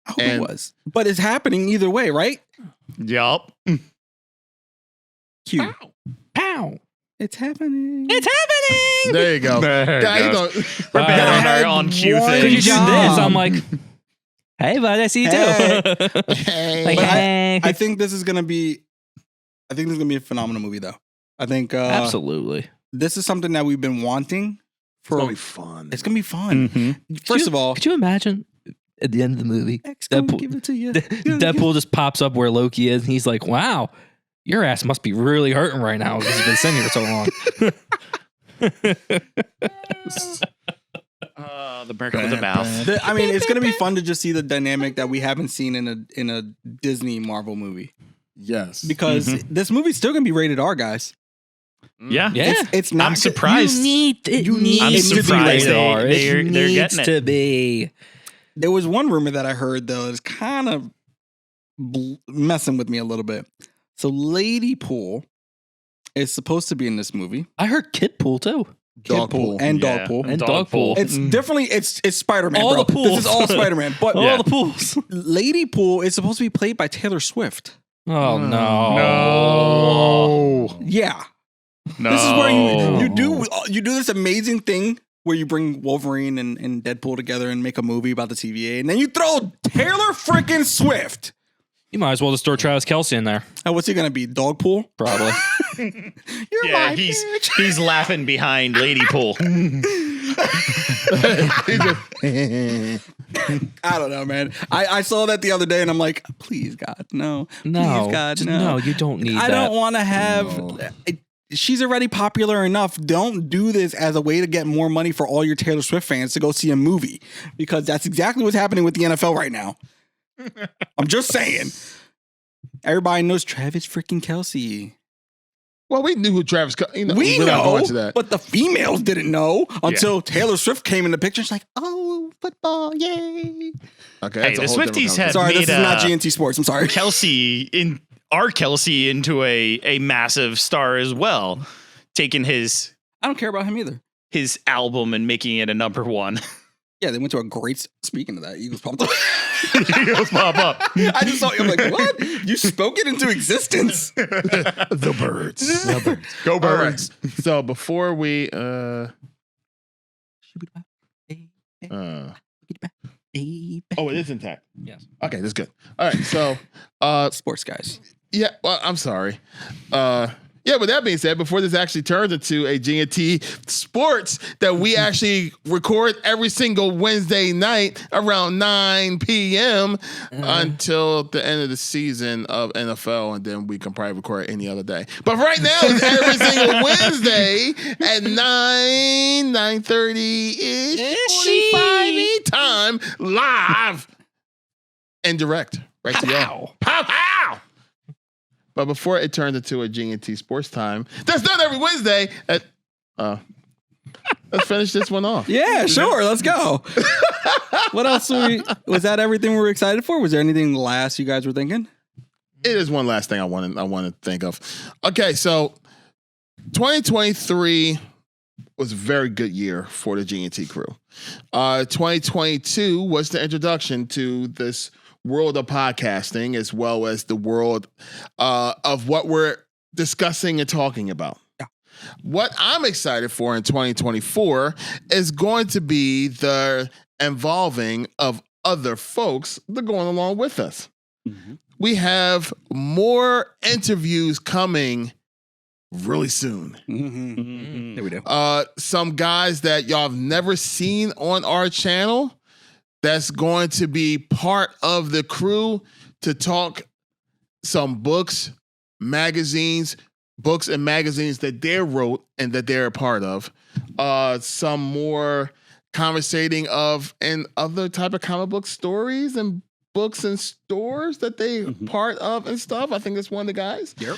I hope it And- was, but it's happening either way, right? Yup. Q. Pow. It's happening. It's happening. There you go. There Guy, you you go. know- Preparing her on cue one Because you things. do job. this, I'm like, hey, bud, I see you too. Hey. Like, But hey. I think this is gonna be a phenomenal movie, though. I think Absolutely. this is something that we've been wanting for. It's gonna be fun. It's gonna be fun. Mhm. First of all, could you imagine at the end of the movie, X gonna Deadpool- give it to you. Deadpool just pops up where Loki is, and he's like, "Wow, your ass must be really hurting right now because you've been sitting here so long." The Merc with the mouth. I mean, it's gonna be fun to just see the dynamic that we haven't seen in a Disney Marvel movie, Yes. because this movie's still gonna be rated R, guys. Yeah. Yeah, It's not. I'm surprised. You need it. You need needs I'm it to be surprised rated R. they're It needs getting it. to be. There was one rumor that I heard though that's kind of messing with me a little bit. So Lady Pool is supposed to be in this movie. I heard Kid Pool too. Dog Kid pool. and Yeah. Dog Pool. And Dog Pool. It's definitely it's Spider-Man, All bro. the pools. This is all Spider-Man. But All Yeah. the pools. Lady Pool is supposed to be played by Taylor Swift. Oh no. No. Yeah. No. This is where you do this amazing thing where you bring Wolverine and Deadpool together and make a movie about the TVA, and then you throw Taylor freaking Swift. You might as well just throw Travis Kelce in there. What's he gonna be? Dog Pool? Probably. You're Yeah, my he's bitch. he's laughing behind Lady Pool. I don't know, man. I saw that the other day and I'm like, please, God, no. No. Please, God, just no. You don't need I that. don't want to have. No. She's already popular enough. Don't do this as a way to get more money for all your Taylor Swift fans to go see a movie, because that's exactly what's happening with the NFL right now. I'm just saying. Everybody knows Travis freaking Kelce. Well, we knew who Travis. We we're not know, going to that. but the females didn't know until Taylor Swift came in the picture. It's like, oh, football, yay! Okay, Hey, that's a the whole different Swifties had Sorry, this made is not GNT Sports. I'm sorry. Kelsey into a massive star as well, taking his I don't care about him either. album and making it a #1. Yeah, they went to a great. Speaking of that, Eagles pumped up. Eagles pop up. I just saw. I'm like, what? You spoke it into existence. The birds. Go All Birds. right. So before we oh, it is intact. Yes. Okay, that's good. All right. So Sports guys. yeah, well, I'm sorry. Yeah, with that being said, before this actually turns into a G&T Sports that we actually record every single Wednesday night around 9 p.m. Until the end of the season of NFL, and then we can probably record any other day. But right now, it's every single Wednesday at 9:30-ish, 45 time, live and direct. Right to y'all. Pow, pow! But before it turned into a G&T Sports Time, that's done every Wednesday. Let's finish this one off. Yeah, sure. Let's go. What else was that? Everything we were excited for? Was there anything last you guys were thinking? It is one last thing I want to think of. Okay, so 2023 was a very good year for the G&T crew. 2022 was the introduction to this world of podcasting, as well as the world of what we're discussing and talking about. Yeah. What I'm excited for in 2024 is going to be the involving of other folks that are going along with us. Mm-hmm. We have more interviews coming really soon. Mm-hmm. There we go. Some guys that y'all have never seen on our channel that's going to be part of the crew to talk some books and magazines that they wrote and that they're a part of. Some more conversating of and other type of comic book stories and books and stores that they part of and stuff. I think that's one of the guys. Yep.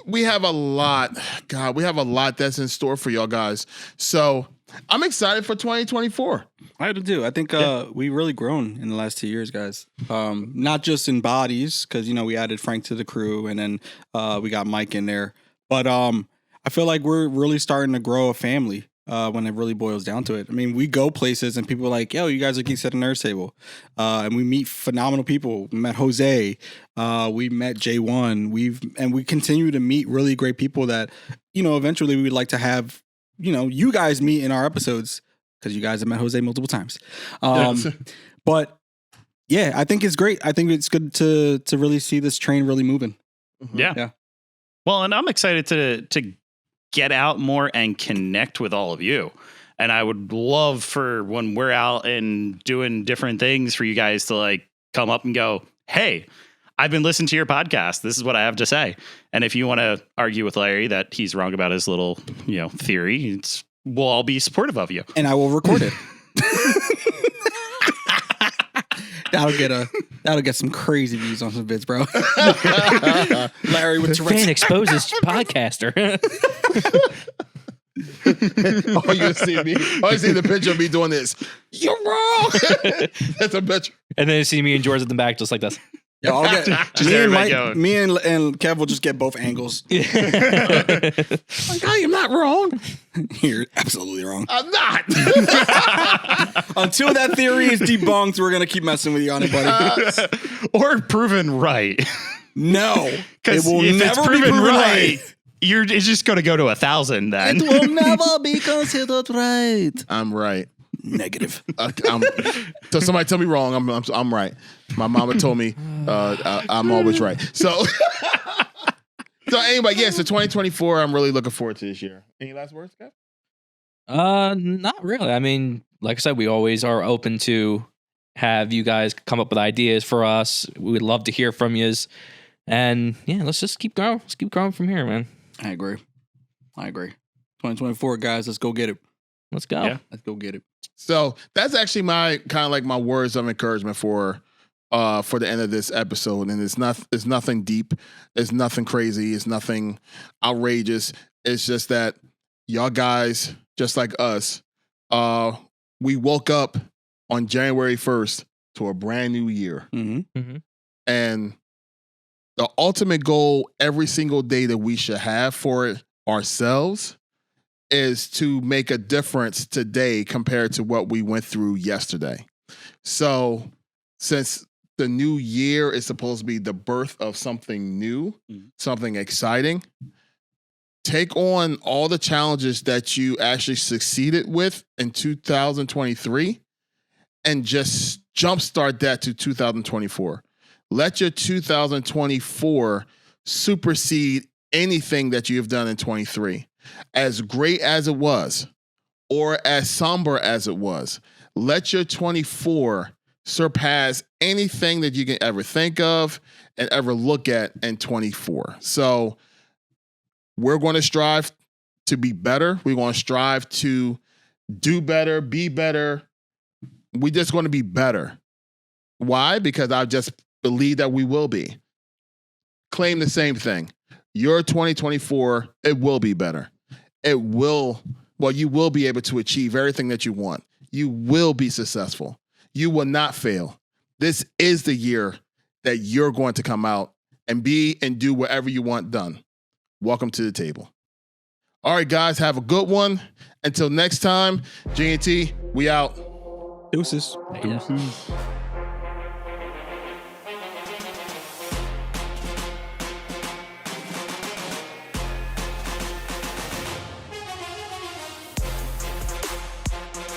We have a lot. God, we have a lot that's in store for y'all guys. So I'm excited for 2024. I do too. I think we really grown in the last 2 years, guys. Not just in bodies, because we added Frank to the crew, and then we got Mike in there. But I feel like we're really starting to grow a family when it really boils down to it. I mean, we go places and people are like, yo, you guys are Geeks at the Nerds Table. And we meet phenomenal people. We met Jose. We met J1. We continue to meet really great people that, eventually we would like to have, you guys meet in our episodes because you guys have met Jose multiple times. But yeah, I think it's great. I think it's good to really see this train really moving. Yeah. Well, and I'm excited to get out more and connect with all of you. And I would love for when we're out and doing different things for you guys to like come up and go, hey, I've been listening to your podcast. This is what I have to say. And if you want to argue with Larry that he's wrong about his little, theory, we'll all be supportive of you. And I will record it. That'll get some crazy views on some vids, bro. Larry with Tourette's. Fan exposes podcaster. Oh, you see me? Oh, you see the picture of me doing this. You're wrong. That's a picture. And then you see me and George at the back just like this. Yeah, I'll get me and Kev will just get both angles. Like, I am not wrong. You're absolutely wrong. I'm not. Until that theory is debunked, we're gonna keep messing with you on it, buddy. Or proven right. No, because it will if never it's proven be right. It's just going to go to 1,000 then. It will never be considered right. I'm right. Negative. So somebody tell me wrong. I'm right. My mama told me I'm always right. So anyway, yeah. So 2024, I'm really looking forward to this year. Any last words, Kev? Not really. I mean, like I said, we always are open to have you guys come up with ideas for us. We would love to hear from you. And yeah, let's just keep going. Let's keep growing from here, man. I agree. 2024, guys, let's go get it. Let's go. Yeah. Let's go get it. So that's actually my kind of like my words of encouragement for the end of this episode. And it's nothing deep. It's nothing crazy. It's nothing outrageous. It's just that y'all guys, just like us, we woke up on January 1st to a brand new year. Mm-hmm. Mm-hmm. And the ultimate goal every single day that we should have for it ourselves is to make a difference today compared to what we went through yesterday. So since the new year is supposed to be the birth of something new, something exciting, take on all the challenges that you actually succeeded with in 2023 and just jumpstart that to 2024. Let your 2024 supersede anything that you have done in 23. As great as it was, or as somber as it was, let your 24 surpass anything that you can ever think of and ever look at in 24. So we're going to strive to be better. We're going to strive to do better, be better. We're just going to be better. Why? Because I just believe that we will be. Claim the same thing. Your 2024, it will be better. You will be able to achieve everything that you want. You will be successful. You will not fail. This is the year that you're going to come out and be and do whatever you want done. Welcome to the table. All right, guys, have a good one. Until next time, G&T, we out. Deuces. Deuces.